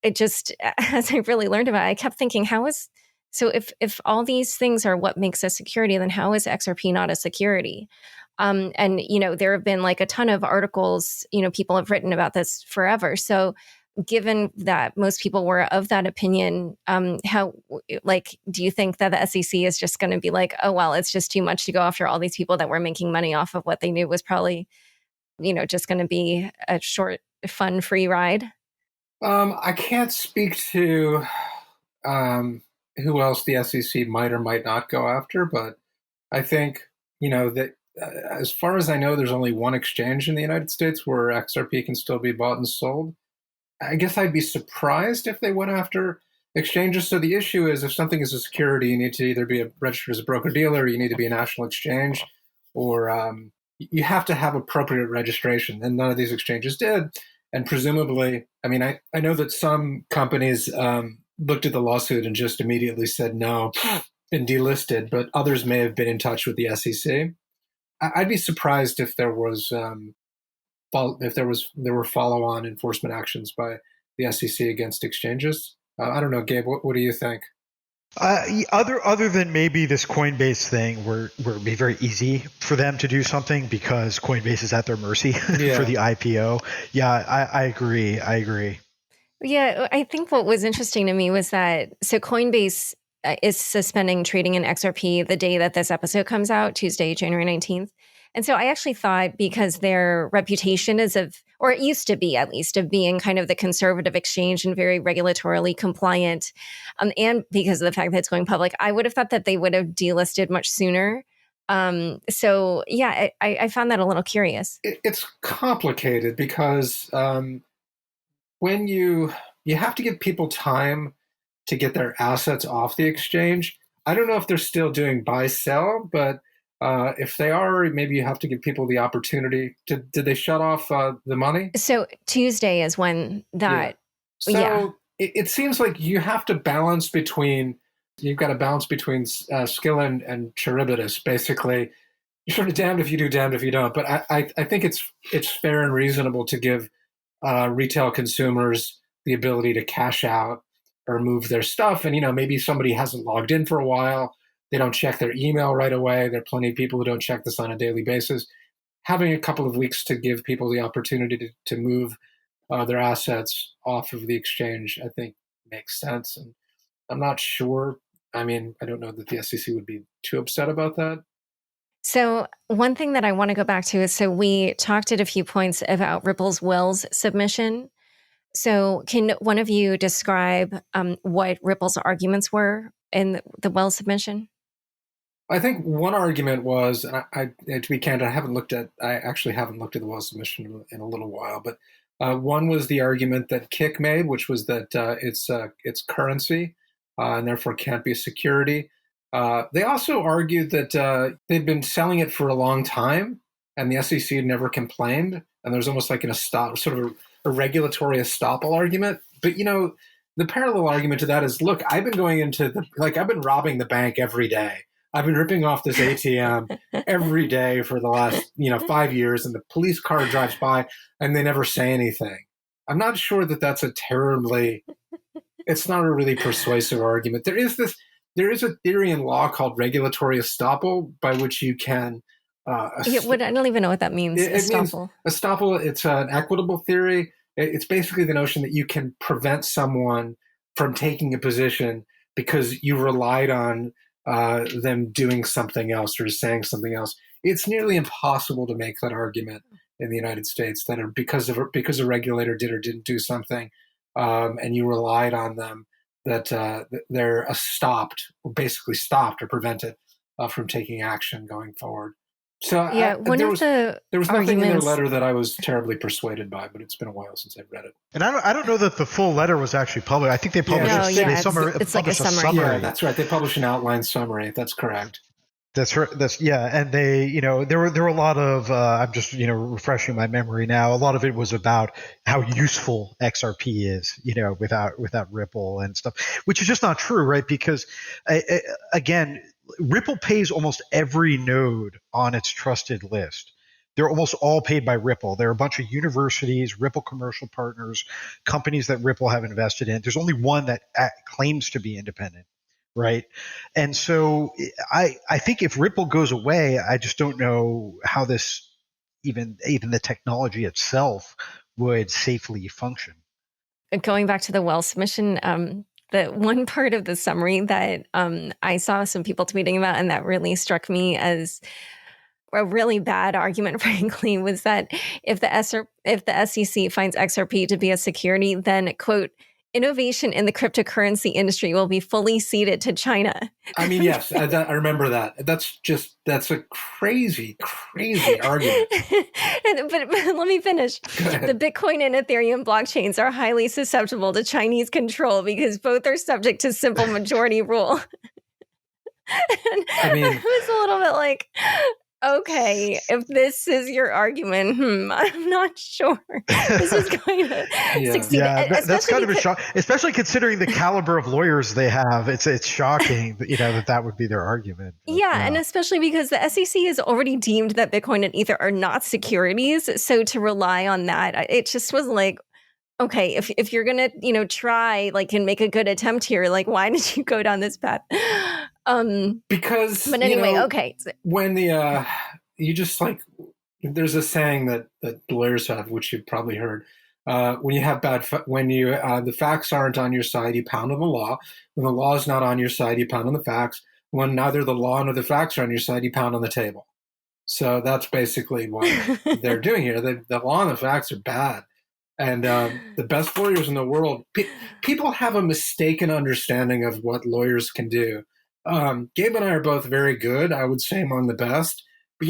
it just, as I really learned about it, I kept thinking, so if all these things are what makes a security, then how is XRP not a security? And there have been like a ton of articles, people have written about this forever. So given that most people were of that opinion, do you think that the SEC is just going to be like, oh, well, it's just too much to go after all these people that were making money off of what they knew was probably, just going to be a short, fun, free ride? I can't speak to who else the SEC might or might not go after, but I think, that as far as I know, there's only one exchange in the United States where XRP can still be bought and sold. I guess I'd be surprised if they went after exchanges. So the issue is, if something is a security, you need to either be registered as a broker-dealer, you need to be a national exchange, or you have to have appropriate registration, and none of these exchanges did. And presumably, I mean, I know that some companies looked at the lawsuit and just immediately said no and delisted, but others may have been in touch with the SEC. I'd be surprised if there were follow-on enforcement actions by the SEC against exchanges. I don't know, Gabe. What do you think? Other than maybe this Coinbase thing, where it'd be very easy for them to do something because Coinbase is at their mercy for the IPO. Yeah, I agree. Yeah, I think what was interesting to me was that Coinbase is suspending trading in XRP the day that this episode comes out, Tuesday, January 19th. And so I actually thought, because their reputation is or it used to be at least, of being kind of the conservative exchange and very regulatorily compliant, and because of the fact that it's going public, I would have thought that they would have delisted much sooner. I found that a little curious. It's complicated because when you have to give people time to get their assets off the exchange. I don't know if they're still doing buy-sell, but if they are, maybe you have to give people the opportunity. Did they shut off the money? So Tuesday is when that. Yeah. So it seems like you have to balance between. You've got to balance between skill and cherubitus. Basically, you're sort of damned if you do, damned if you don't. But I think it's fair and reasonable to give retail consumers the ability to cash out or move their stuff. And, maybe somebody hasn't logged in for a while. They don't check their email right away. There are plenty of people who don't check this on a daily basis. Having a couple of weeks to give people the opportunity to move their assets off of the exchange, I think makes sense. And I'm not sure. I don't know that the SEC would be too upset about that. So one thing that I want to go back to is, so we talked at a few points about Ripple's Wells submission. So can one of you describe what Ripple's arguments were in the Wells submission? I think one argument was, to be candid, I actually haven't looked at the Wells submission in a little while, but one was the argument that Kik made, which was that it's currency and therefore can't be a security. They also argued that they'd been selling it for a long time and the SEC had never complained. And there's almost like sort of a regulatory estoppel argument. But, the parallel argument to that is, look, I've been I've been robbing the bank every day. I've been ripping off this ATM every day for the last, 5 years, and the police car drives by and they never say anything. I'm not sure that that's it's not a really persuasive argument. There is a theory in law called regulatory estoppel by which you can. I don't even know what that means. Estoppel. Estoppel. It's an equitable theory. It's basically the notion that you can prevent someone from taking a position because you relied on them doing something else or saying something else. It's nearly impossible to make that argument in the United States that because a regulator did or didn't do something, and you relied on them, that they're basically stopped or prevented from taking action going forward. So there was nothing in their letter that I was terribly persuaded by, but it's been a while since I've read it. And I don't know that the full letter was actually published. I think they published it's like a summary. Yeah, that's right. They published an outline summary. That's correct. That's right. And they, there were a lot of. I'm just, refreshing my memory now. A lot of it was about how useful XRP is, without Ripple and stuff, which is just not true, right? Because again, Ripple pays almost every node on its trusted list. They're almost all paid by Ripple. There are a bunch of universities, Ripple commercial partners, companies that Ripple have invested in. There's only one that claims to be independent, right? And so I think if Ripple goes away, I just don't know how this, even the technology itself, would safely function. Going back to the Wells submission, the one part of the summary that I saw some people tweeting about and that really struck me as a really bad argument, frankly, was that if the SEC finds XRP to be a security, then, quote, innovation in the cryptocurrency industry will be fully ceded to China. Yes, I remember that. That's a crazy, crazy argument. But let me finish. The Bitcoin and Ethereum blockchains are highly susceptible to Chinese control because both are subject to simple majority rule. I was a little bit like, okay, if this is your argument, I'm not sure this is going to succeed. Yeah, that's kind of a shock, especially considering the caliber of lawyers they have. It's shocking, that would be their argument. And especially because the SEC has already deemed that Bitcoin and Ether are not securities. So to rely on that, it just was like, okay, if you're gonna, try and make a good attempt here, why did you go down this path? Because, but anyway, okay. When there's a saying that lawyers have, which you've probably heard, when you have the facts aren't on your side, you pound on the law. When the law is not on your side, you pound on the facts. When neither the law nor the facts are on your side, you pound on the table. So that's basically what they're doing here. The law and the facts are bad. And the best lawyers in the world, people have a mistaken understanding of what lawyers can do. Gabe and I are both very good, I would say among the best. But,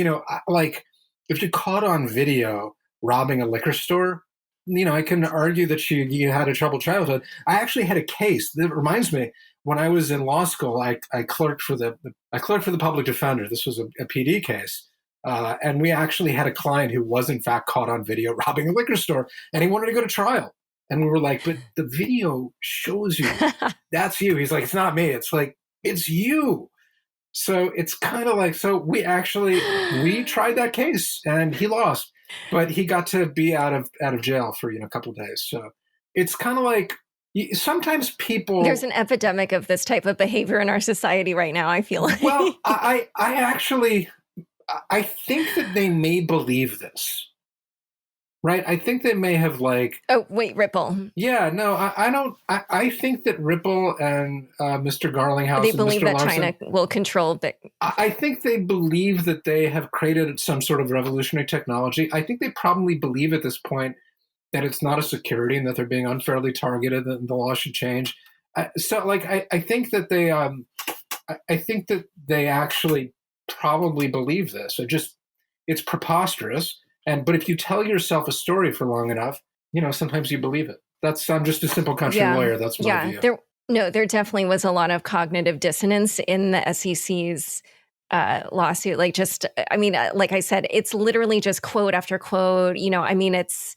if you're caught on video robbing a liquor store, I can argue that you had a troubled childhood. I actually had a case that reminds me, when I was in law school, I clerked for the public defender. This was a PD case. And we actually had a client who was in fact caught on video robbing a liquor store, and he wanted to go to trial. And we were like, but the video shows you that's you. He's like, it's not me. It's like, it's you. So it's kind of like, we tried that case and he lost, but he got to be out of jail for, a couple of days. So it's kind of like, sometimes people. There's an epidemic of this type of behavior in our society right now, I feel like. Well, I actually, I think that they may believe this. Right, I think they may have Oh, wait, Ripple. Yeah, no, I don't. I think that Ripple and Mr. Garlinghouse They and believe Mr. that Larsen, China will control. I think they believe that they have created some sort of revolutionary technology. I think they probably believe at this point that it's not a security and that they're being unfairly targeted and the law should change. I think that they, I think that they actually probably believe this. It's preposterous. But if you tell yourself a story for long enough, sometimes you believe it. I'm just a simple country lawyer. That's my view. There definitely was a lot of cognitive dissonance in the SEC's lawsuit. Like I said, it's literally just quote after quote. It's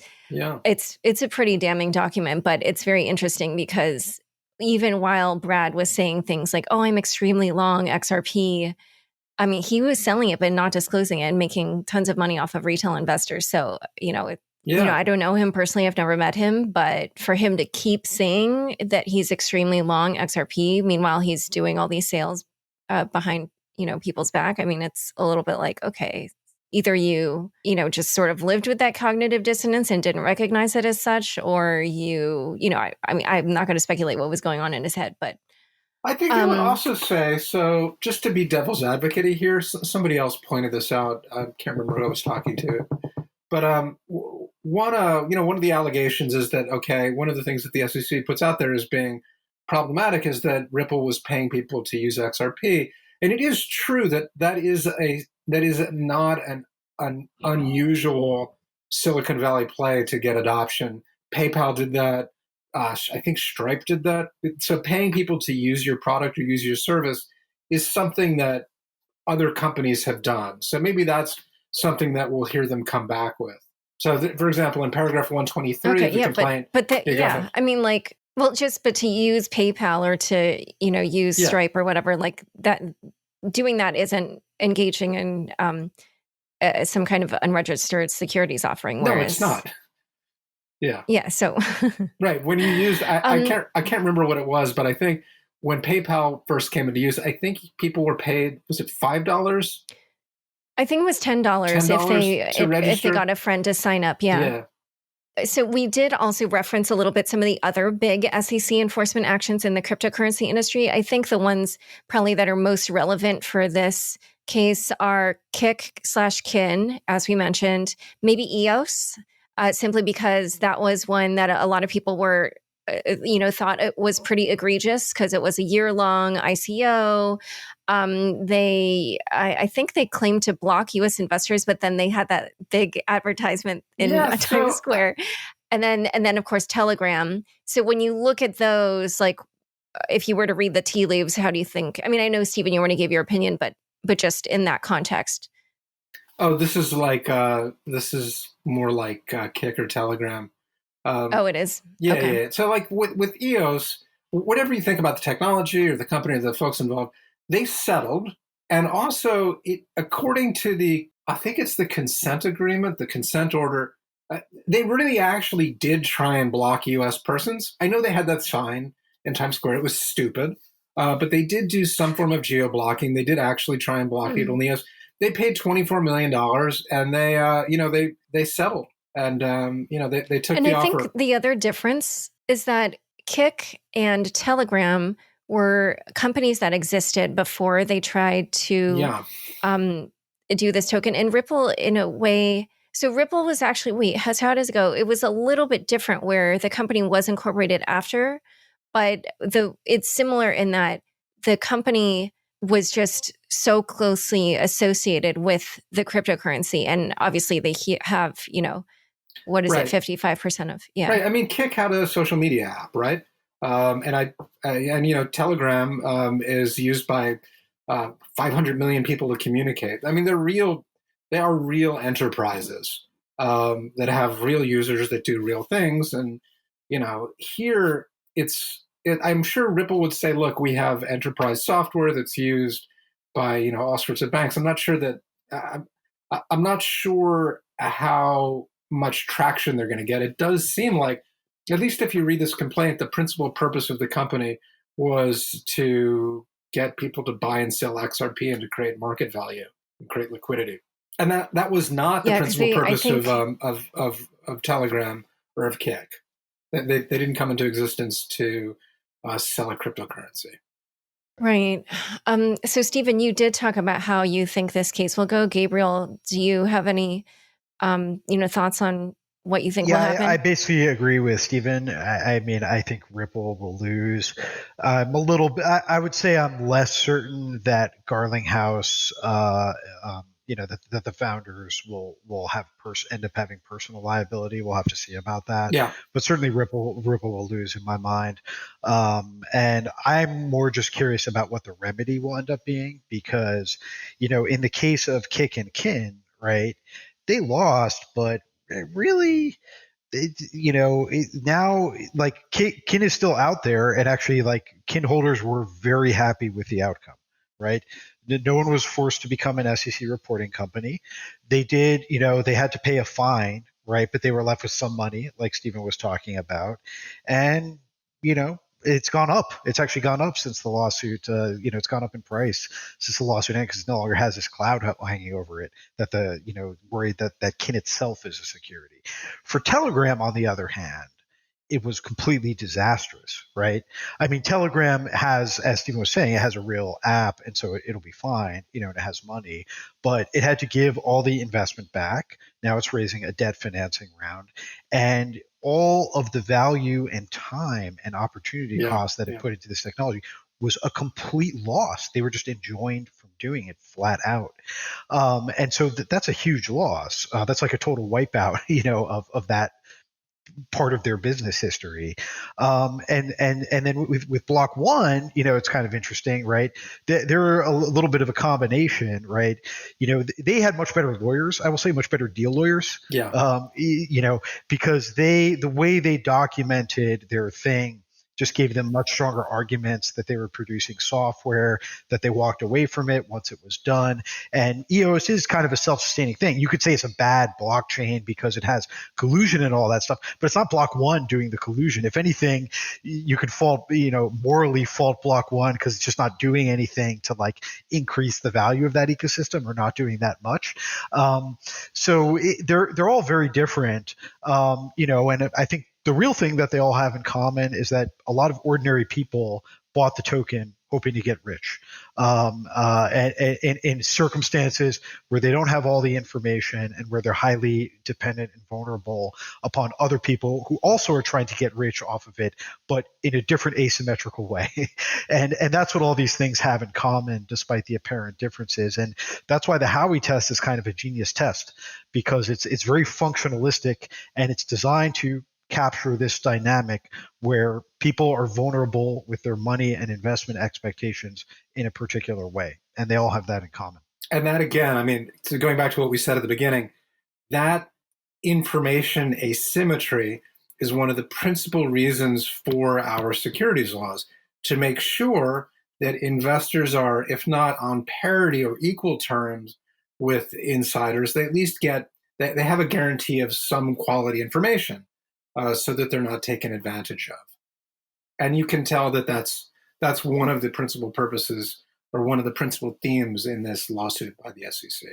a pretty damning document, but it's very interesting because even while Brad was saying things like, "Oh, I'm extremely long XRP." I mean, he was selling it, but not disclosing it and making tons of money off of retail investors. So, I don't know him personally. I've never met him, but for him to keep saying that he's extremely long XRP, meanwhile, he's doing all these sales behind, people's back. I mean, it's a little bit like, okay, either you just sort of lived with that cognitive dissonance and didn't recognize it as such, or I'm not going to speculate what was going on in his head, but I think I would also say, so just to be devil's advocate here, somebody else pointed this out. I can't remember who I was talking to. But one of the allegations is that, okay, one of the things that the SEC puts out there as being problematic is that Ripple was paying people to use XRP. And it is true that is not an unusual Silicon Valley play to get adoption. PayPal did that. I think Stripe did that. So paying people to use your product or use your service is something that other companies have done. So maybe that's something that we'll hear them come back with. So, for example, in paragraph 123 of the complaint. But I mean, but to use PayPal or to, use Stripe or whatever, like that, doing that isn't engaging in some kind of unregistered securities offering. No, it's not. Yeah. Yeah. So right. When you use, I can't remember what it was, but I think when PayPal first came into use, I think people were paid, was it $5? I think it was $10 if they got a friend to sign up. Yeah. So we did also reference a little bit some of the other big SEC enforcement actions in the cryptocurrency industry. I think the ones probably that are most relevant for this case are Kik/Kin, as we mentioned, maybe EOS. Simply because that was one that a lot of people were, thought it was pretty egregious because it was a year-long ICO. I think they claimed to block U.S. investors, but then they had that big advertisement in Times Square, and then of course Telegram. So when you look at those, like if you were to read the tea leaves, how do you think? I mean, I know Stephen, you want to give your opinion, but just in that context. Oh, this is more like Kik or Telegram. It is? Yeah, okay. Yeah. So like with EOS, whatever you think about the technology or the company or the folks involved, they settled. And also, according to I think it's the consent agreement, the consent order, they really actually did try and block U.S. persons. I know they had that sign in Times Square. It was stupid. But they did do some form of geo-blocking. They did actually try and block people in the EOS. They paid $24 million, and they settled, and they took the offer. And I think the other difference is that Kik and Telegram were companies that existed before they tried to do this token. And Ripple, in a way, so Ripple was actually how does it go? It was a little bit different, where the company was incorporated after, but it's similar in that the company was just so closely associated with the cryptocurrency. And obviously they have, what is it, 55% of, Right. I mean, Kik had a social media app, right? And Telegram is used by 500 million people to communicate. I mean, they are real enterprises that have real users that do real things. And, here I'm sure Ripple would say, look, we have enterprise software that's used by, all sorts of banks. I'm not sure how much traction they're going to get. It does seem like At least if you read this complaint, the principal purpose of the company was to get people to buy and sell XRP and to create market value and create liquidity. And that was not the principal purpose of Telegram or of Kick. They didn't come into existence to sell a cryptocurrency. Right. So, Stephen, you did talk about how you think this case will go. Gabriel, do you have any, thoughts on what you think will happen? I basically agree with Stephen. I mean, I think Ripple will lose. I'm a little. I would say I'm less certain that Garlinghouse, that the founders will have end up having personal liability. We'll have to see about that. Yeah. But certainly Ripple will lose in my mind. And I'm more just curious about what the remedy will end up being because, in the case of Kick and Kin, right, they lost, but really, now like Kin is still out there, and actually, like Kin holders were very happy with the outcome, right? No one was forced to become an SEC reporting company. They did, they had to pay a fine, right? But they were left with some money, like Stephen was talking about, and it's gone up. It's actually gone up since the lawsuit. It's gone up in price since the lawsuit ended because it no longer has this cloud hanging over it that worried that Kin itself is a security. For Telegram, on the other hand, it was completely disastrous, right? I mean, Telegram has, as Stephen was saying, it has a real app, and so it'll be fine, and it has money, but it had to give all the investment back. Now it's raising a debt financing round, and all of the value and time and opportunity costs that it put into this technology was a complete loss. They were just enjoined from doing it flat out. And so that's a huge loss. That's like a total wipeout, of that part of their business history. And then with Block One, it's kind of interesting, right? They're a little bit of a combination, right? They had much better lawyers. I will say much better deal lawyers. Yeah. Because the way they documented their thing just gave them much stronger arguments that they were producing software, that they walked away from it once it was done. And EOS is kind of a self-sustaining thing. You could say it's a bad blockchain because it has collusion and all that stuff, but it's not Block One doing the collusion. If anything, you could morally fault Block One because it's just not doing anything to like increase the value of that ecosystem or not doing that much. They're all very different, and I think the real thing that they all have in common is that a lot of ordinary people bought the token hoping to get rich, and in circumstances where they don't have all the information and where they're highly dependent and vulnerable upon other people who also are trying to get rich off of it, but in a different asymmetrical way. and that's what all these things have in common, despite the apparent differences. And that's why the Howey test is kind of a genius test, because it's very functionalistic and it's designed to capture this dynamic where people are vulnerable with their money and investment expectations in a particular way. And they all have that in common. And that, again, I mean, so going back to what we said at the beginning, that information asymmetry is one of the principal reasons for our securities laws, to make sure that investors are, if not on parity or equal terms with insiders, they at least they have a guarantee of some quality information. So that they're not taken advantage of. And you can tell that that's one of the principal purposes or one of the principal themes in this lawsuit by the SEC.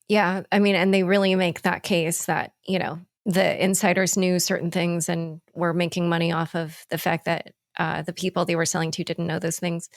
Yeah, I mean, and they really make that case that, the insiders knew certain things and were making money off of the fact that the people they were selling to didn't know those things.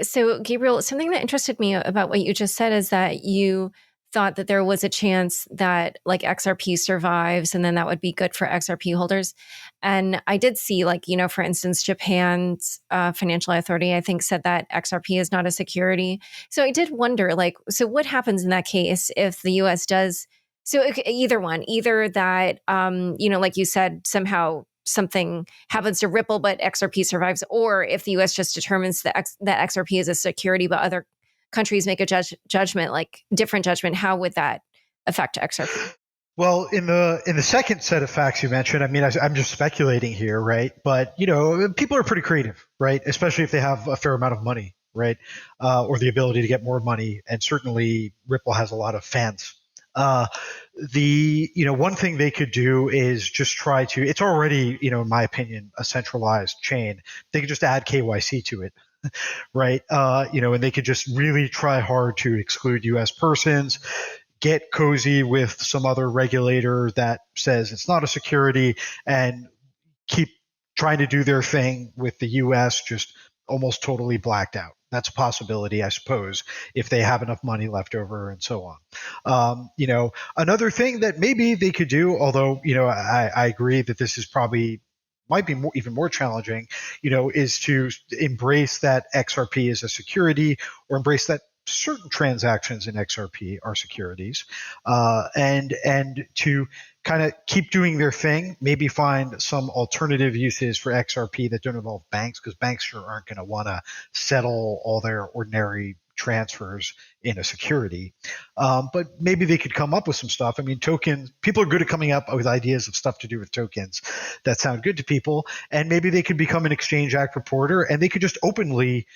So, Gabriel, something that interested me about what you just said is that you thought that there was a chance that like XRP survives and then that would be good for XRP holders. And I did see for instance, Japan's financial authority, I think, said that XRP is not a security. So I did wonder, so what happens in that case if the US does? So either that, like you said, somehow something happens to Ripple, but XRP survives, or if the US just determines that XRP is a security, but other countries make a different judgment, how would that affect XRP? Well, in the second set of facts you mentioned, I mean, I'm just speculating here, right? But people are pretty creative, right? Especially if they have a fair amount of money, right? Or the ability to get more money. And certainly Ripple has a lot of fans. One thing they could do is just try to, it's already, in my opinion, a centralized chain. They could just add KYC to it, right? And they could just really try hard to exclude U.S. persons, get cozy with some other regulator that says it's not a security, and keep trying to do their thing with the U.S. just almost totally blacked out. That's a possibility, I suppose, if they have enough money left over and so on. Another thing that maybe they could do, although, I agree that this is probably might be even more challenging, is to embrace that XRP is a security, or embrace that certain transactions in XRP are securities, and to kind of keep doing their thing, maybe find some alternative uses for XRP that don't involve banks, because banks sure aren't going to want to settle all their ordinary transfers in a security. But maybe they could come up with some stuff. I mean, tokens, people are good at coming up with ideas of stuff to do with tokens that sound good to people, and maybe they could become an Exchange Act reporter, and they could just openly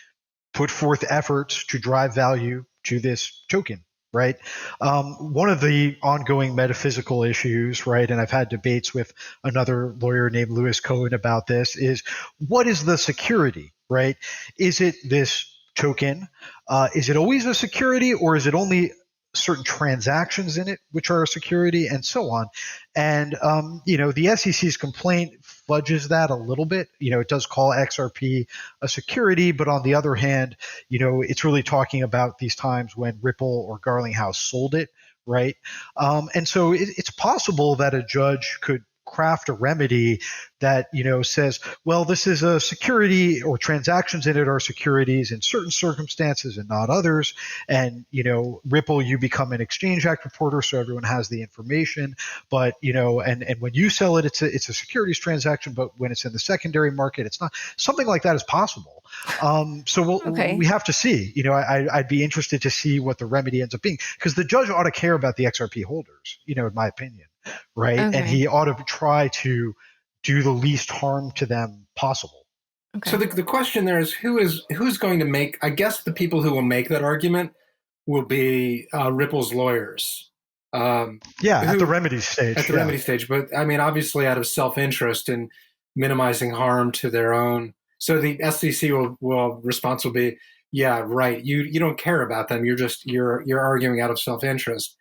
put forth efforts to drive value to this token, right? One of the ongoing metaphysical issues, right, and I've had debates with another lawyer named Louis Cohen about this, is what is the security, right? Is it this token? Is it always a security, or is it only certain transactions in it which are a security, and so on? And the SEC's complaint fudges that a little bit. It does call XRP a security, but on the other hand, it's really talking about these times when Ripple or Garlinghouse sold it, right? And so it's possible that a judge could craft a remedy that says, well, this is a security, or transactions in it are securities in certain circumstances and not others. And Ripple, you become an Exchange Act reporter, so everyone has the information. But and when you sell it, it's a securities transaction. But when it's in the secondary market, it's not. Something like that is possible. We have to see. I'd be interested to see what the remedy ends up being, because the judge ought to care about the XRP holders, in my opinion. Right. Okay. And he ought to try to do the least harm to them possible. Okay. So the question there is who's going to make, I guess the people who will make that argument will be Ripple's lawyers. At the remedies stage. At the remedies stage. But I mean, obviously out of self-interest in minimizing harm to their own. So the SEC response will be, yeah, right. You don't care about them. You're arguing out of self-interest.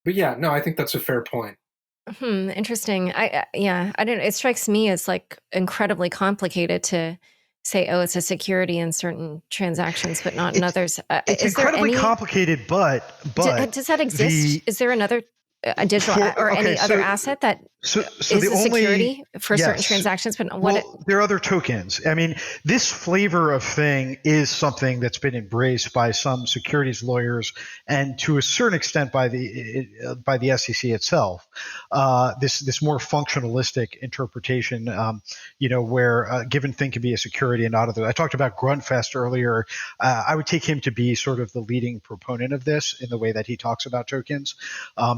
But yeah, no, I think that's a fair point. Interesting. I don't know. It strikes me as like incredibly complicated to say, oh, it's a security in certain transactions, but not in others. It's incredibly complicated, but does that exist? Is there another digital other asset that is a security for certain transactions? But there are other tokens. I mean, this flavor of thing is something that's been embraced by some securities lawyers, and to a certain extent by the SEC itself. This more functionalistic interpretation, where a given thing can be a security and not other. I talked about Grunfest earlier. I would take him to be sort of the leading proponent of this in the way that he talks about tokens.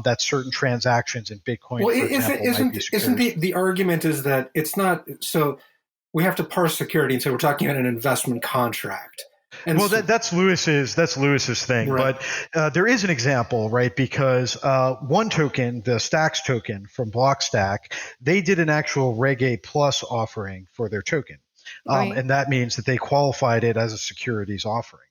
That's certain transactions in Bitcoin, for example, isn't the argument is that it's not, so we have to parse security, and so we're talking about an investment contract. And that's Lewis's thing, right. But there is an example, right? Because one token, the Stacks token from Blockstack, they did an actual Reg A Plus offering for their token, and that means that they qualified it as a securities offering.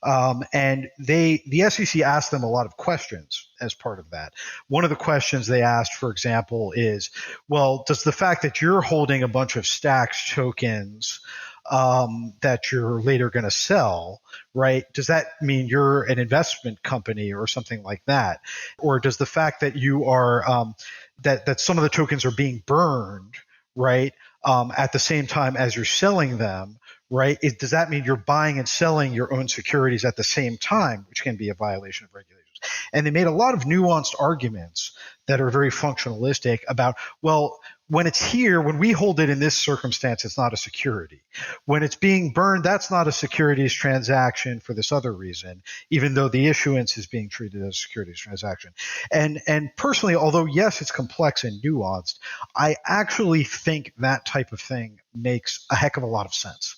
And the SEC asked them a lot of questions as part of that. One of the questions they asked, for example, is, well, does the fact that you're holding a bunch of Stacks tokens that you're later going to sell, right, does that mean you're an investment company or something like that? Or does the fact that you are that some of the tokens are being burned, right, at the same time as you're selling them, right? Does that mean you're buying and selling your own securities at the same time, which can be a violation of regulations? And they made a lot of nuanced arguments that are very functionalistic about, well, when it's here, when we hold it in this circumstance, it's not a security. When it's being burned, that's not a securities transaction for this other reason, even though the issuance is being treated as a securities transaction. And personally, although yes, it's complex and nuanced, I actually think that type of thing makes a heck of a lot of sense.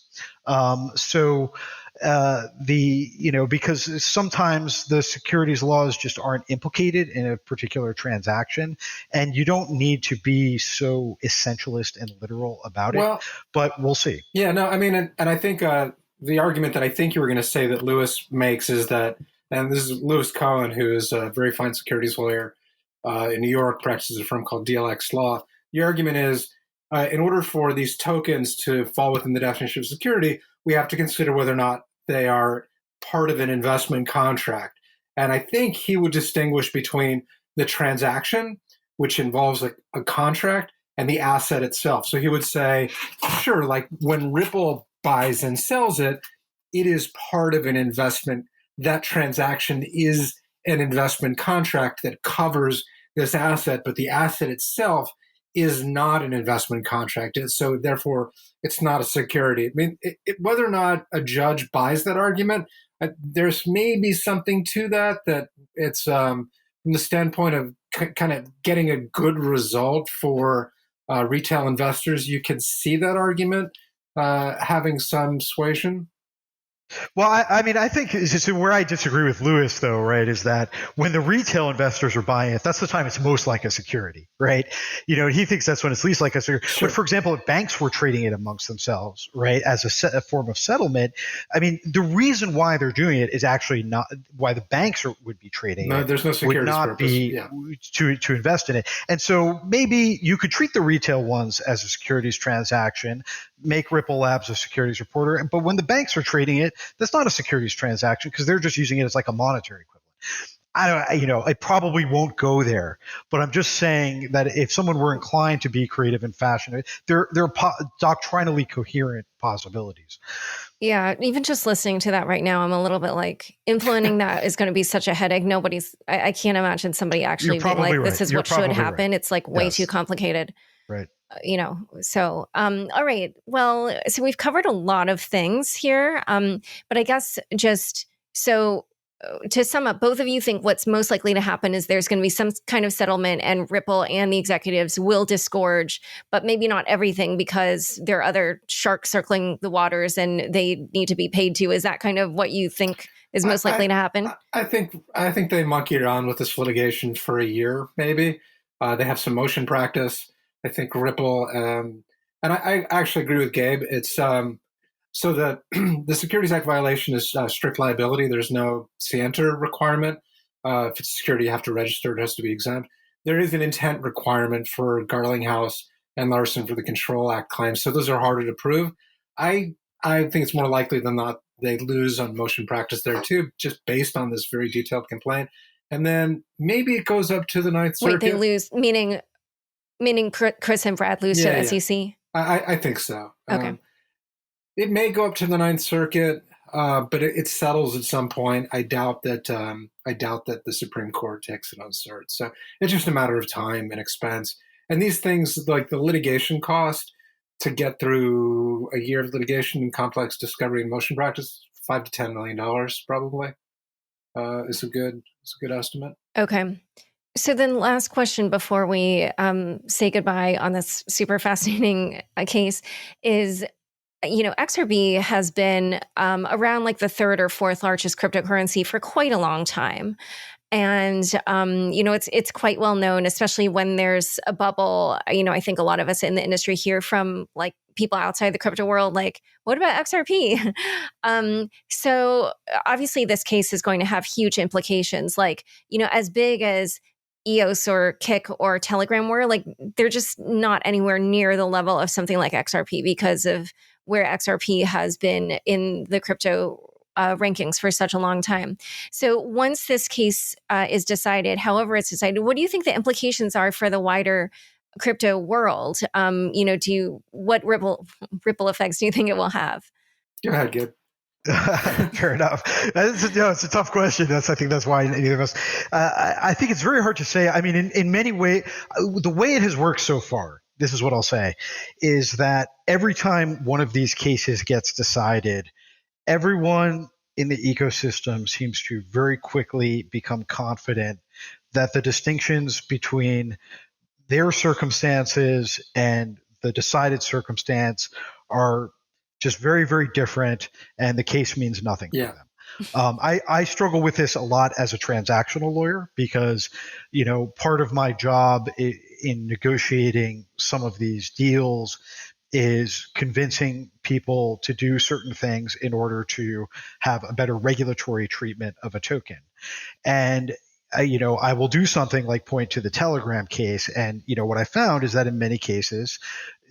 So Because sometimes the securities laws just aren't implicated in a particular transaction, and you don't need to be so essentialist and literal about it. But we'll see. Yeah, no, I mean, and I think the argument that I think you were going to say that Lewis makes is that, and this is Lewis Cohen, who is a very fine securities lawyer in New York, practices a firm called DLX Law. The argument is, in order for these tokens to fall within the definition of security, we have to consider whether or not they are part of an investment contract. And I think he would distinguish between the transaction, which involves a contract, and the asset itself. So he would say, sure, like when Ripple buys and sells it, it is part of an investment. That transaction is an investment contract that covers this asset, but the asset itself is not an investment contract. So therefore, it's not a security. I mean, whether or not a judge buys that argument, there's maybe something to that it's from the standpoint of kind of getting a good result for retail investors. You can see that argument having some suasion. Well, I think where I disagree with Lewis, though, right, is that when the retail investors are buying it, that's the time it's most like a security, right? He thinks that's when it's least like a security. Sure. But for example, if banks were trading it amongst themselves, right, as a form of settlement, I mean, the reason why they're doing it is actually not why the banks would be trading it. There's no securities would not purpose. be to invest in it. And so maybe you could treat the retail ones as a securities transaction, make Ripple Labs a securities reporter, but when the banks are trading it, that's not a securities transaction because they're just using it as like a monetary equivalent. It probably won't go there, but I'm just saying that if someone were inclined to be creative and fashionable, there are doctrinally coherent possibilities. Yeah, even just listening to that right now, I'm a little bit like implementing that is going to be such a headache. I can't imagine somebody actually being like, this is what should happen. Right. It's like way too complicated. Right. So, all right. Well, so we've covered a lot of things here. But I guess just so to sum up, both of you think what's most likely to happen is there's going to be some kind of settlement and Ripple and the executives will disgorge, but maybe not everything because there are other sharks circling the waters and they need to be paid to. Is that kind of what you think is most likely to happen? I think they monkeyed around with this litigation for a year, maybe. They have some motion practice. I think Ripple, and I actually agree with Gabe. It's so the Securities Act violation is strict liability. There's no scienter requirement. If it's security, you have to register. It has to be exempt. There is an intent requirement for Garlinghouse and Larsen for the Control Act claims. So those are harder to prove. I think it's more likely than not they lose on motion practice there too, just based on this very detailed complaint. And then maybe it goes up to the Ninth Circuit. Wait, they lose, meaning Chris and Brad lose to the SEC? I think so. Okay. It may go up to the Ninth Circuit, but it settles at some point. I doubt that the Supreme Court takes it on cert. So it's just a matter of time and expense. And these things, like the litigation cost to get through a year of litigation and complex discovery and motion practice, $5 to $10 million probably is a good estimate. Okay. So then last question before we say goodbye on this super fascinating case is, XRP has been around like the third or fourth largest cryptocurrency for quite a long time. And, it's quite well known, especially when there's a bubble. I think a lot of us in the industry hear from like people outside the crypto world, like, what about XRP? So obviously this case is going to have huge implications, like, as big as EOS or Kik or Telegram were, like, they're just not anywhere near the level of something like XRP because of where XRP has been in the crypto rankings for such a long time. So once this case is decided, however it's decided, what do you think the implications are for the wider crypto world? What ripple effects do you think it will have? Go ahead, Gib. Fair enough. It's a tough question. I think that's why neither of us. I think it's very hard to say. I mean, in many ways, the way it has worked so far, this is what I'll say, is that every time one of these cases gets decided, everyone in the ecosystem seems to very quickly become confident that the distinctions between their circumstances and the decided circumstance are just very, very different, and the case means nothing to Yeah. them. I struggle with this a lot as a transactional lawyer because, part of my job in negotiating some of these deals is convincing people to do certain things in order to have a better regulatory treatment of a token. And I will do something like point to the Telegram case. And, what I found is that in many cases,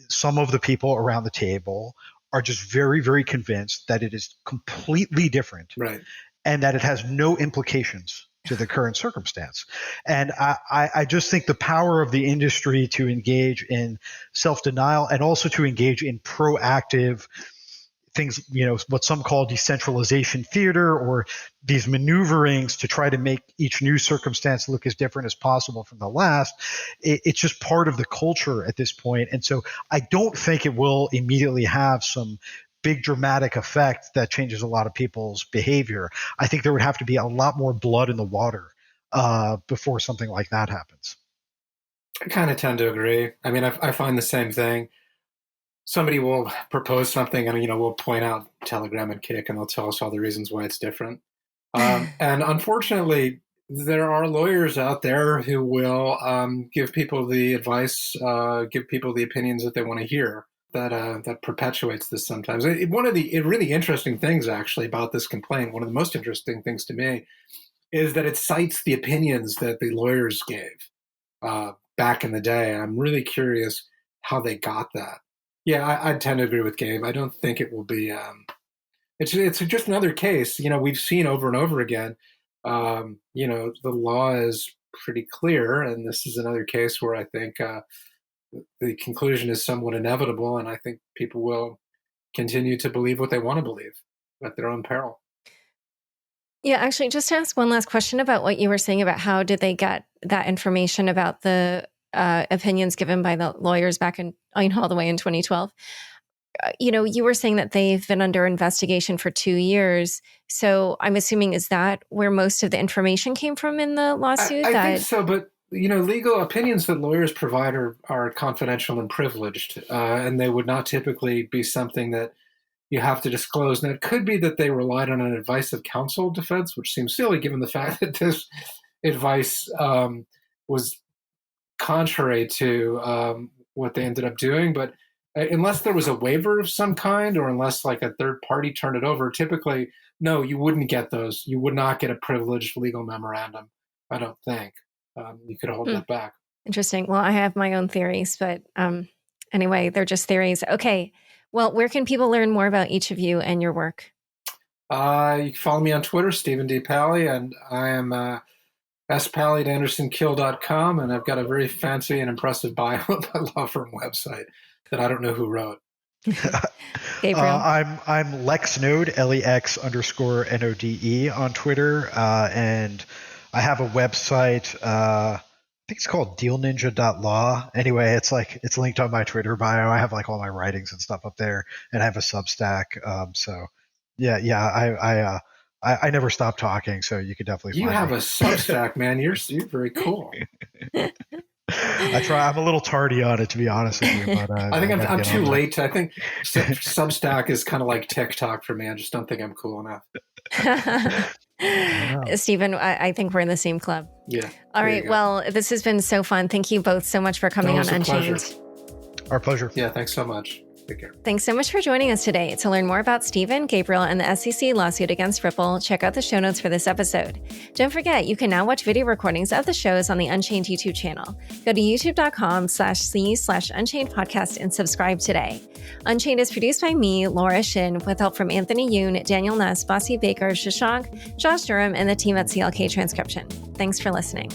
some of the people around the table are just very, very convinced that it is completely different, Right. and that it has no implications to the current circumstance. And I just think the power of the industry to engage in self-denial and also to engage in proactive things, what some call decentralization theater, or these maneuverings to try to make each new circumstance look as different as possible from the last. It's just part of the culture at this point. And so I don't think it will immediately have some big dramatic effect that changes a lot of people's behavior. I think there would have to be a lot more blood in the water before something like that happens. I kind of tend to agree. I mean, I find the same thing. Somebody will propose something and, we'll point out Telegram and Kick and they'll tell us all the reasons why it's different. And unfortunately, there are lawyers out there who will give people the advice, give people the opinions that they want to hear. That perpetuates this sometimes. One of the really interesting things, actually, about this complaint, one of the most interesting things to me, is that it cites the opinions that the lawyers gave back in the day. I'm really curious how they got that. Yeah, I tend to agree with Gabe. I don't think it will be. It's just another case. We've seen over and over again. The law is pretty clear, and this is another case where I think the conclusion is somewhat inevitable, and I think people will continue to believe what they want to believe at their own peril. Yeah, actually, just to ask one last question about what you were saying about how did they get that information about the opinions given by the lawyers back in all the way in 2012. You were saying that they've been under investigation for 2 years. So I'm assuming, is that where most of the information came from in the lawsuit? I think so, but legal opinions that lawyers provide are confidential and privileged, and they would not typically be something that you have to disclose. Now, it could be that they relied on an advice of counsel defense, which seems silly given the fact that this advice was contrary to what they ended up doing. But unless there was a waiver of some kind, or unless like a third party turned it over, typically, no, you wouldn't get those. You would not get a privileged legal memorandum, I don't think. You could hold that back. Interesting. Well, I have my own theories, but anyway, they're just theories. Okay. Well, where can people learn more about each of you and your work? You can follow me on Twitter, Stephen D. Palley, and I am spalley@andersonkill.com, and I've got a very fancy and impressive bio on my law firm website that I don't know who wrote. Gabriel? I'm LexNode, LEX_NODE on Twitter, and I have a website. I think it's called dealninja.law. Anyway, it's linked on my Twitter bio. I have like all my writings and stuff up there, and I have a Substack. So yeah, I never stop talking, so you could definitely find me. You have a Substack, man. You're very cool. I try. I'm a little tardy on it, to be honest with you. But I think I'm too late. I think Substack is kind of like TikTok for me. I just don't think I'm cool enough. Stephen, I think we're in the same club. Yeah. All right. Well, this has been so fun. Thank you both so much for coming on Unchained. Pleasure. Our pleasure. Yeah. Thanks so much. Take care. Thanks so much for joining us today. To learn more about Stephen, Gabriel, and the SEC lawsuit against Ripple, check out the show notes for this episode. Don't forget, you can now watch video recordings of the shows on the Unchained YouTube channel. Go to youtube.com/c/Unchained podcast and subscribe today. Unchained is produced by me, Laura Shin, with help from Anthony Yoon, Daniel Ness, Bossy Baker, Shashank, Josh Durham, and the team at CLK Transcription. Thanks for listening.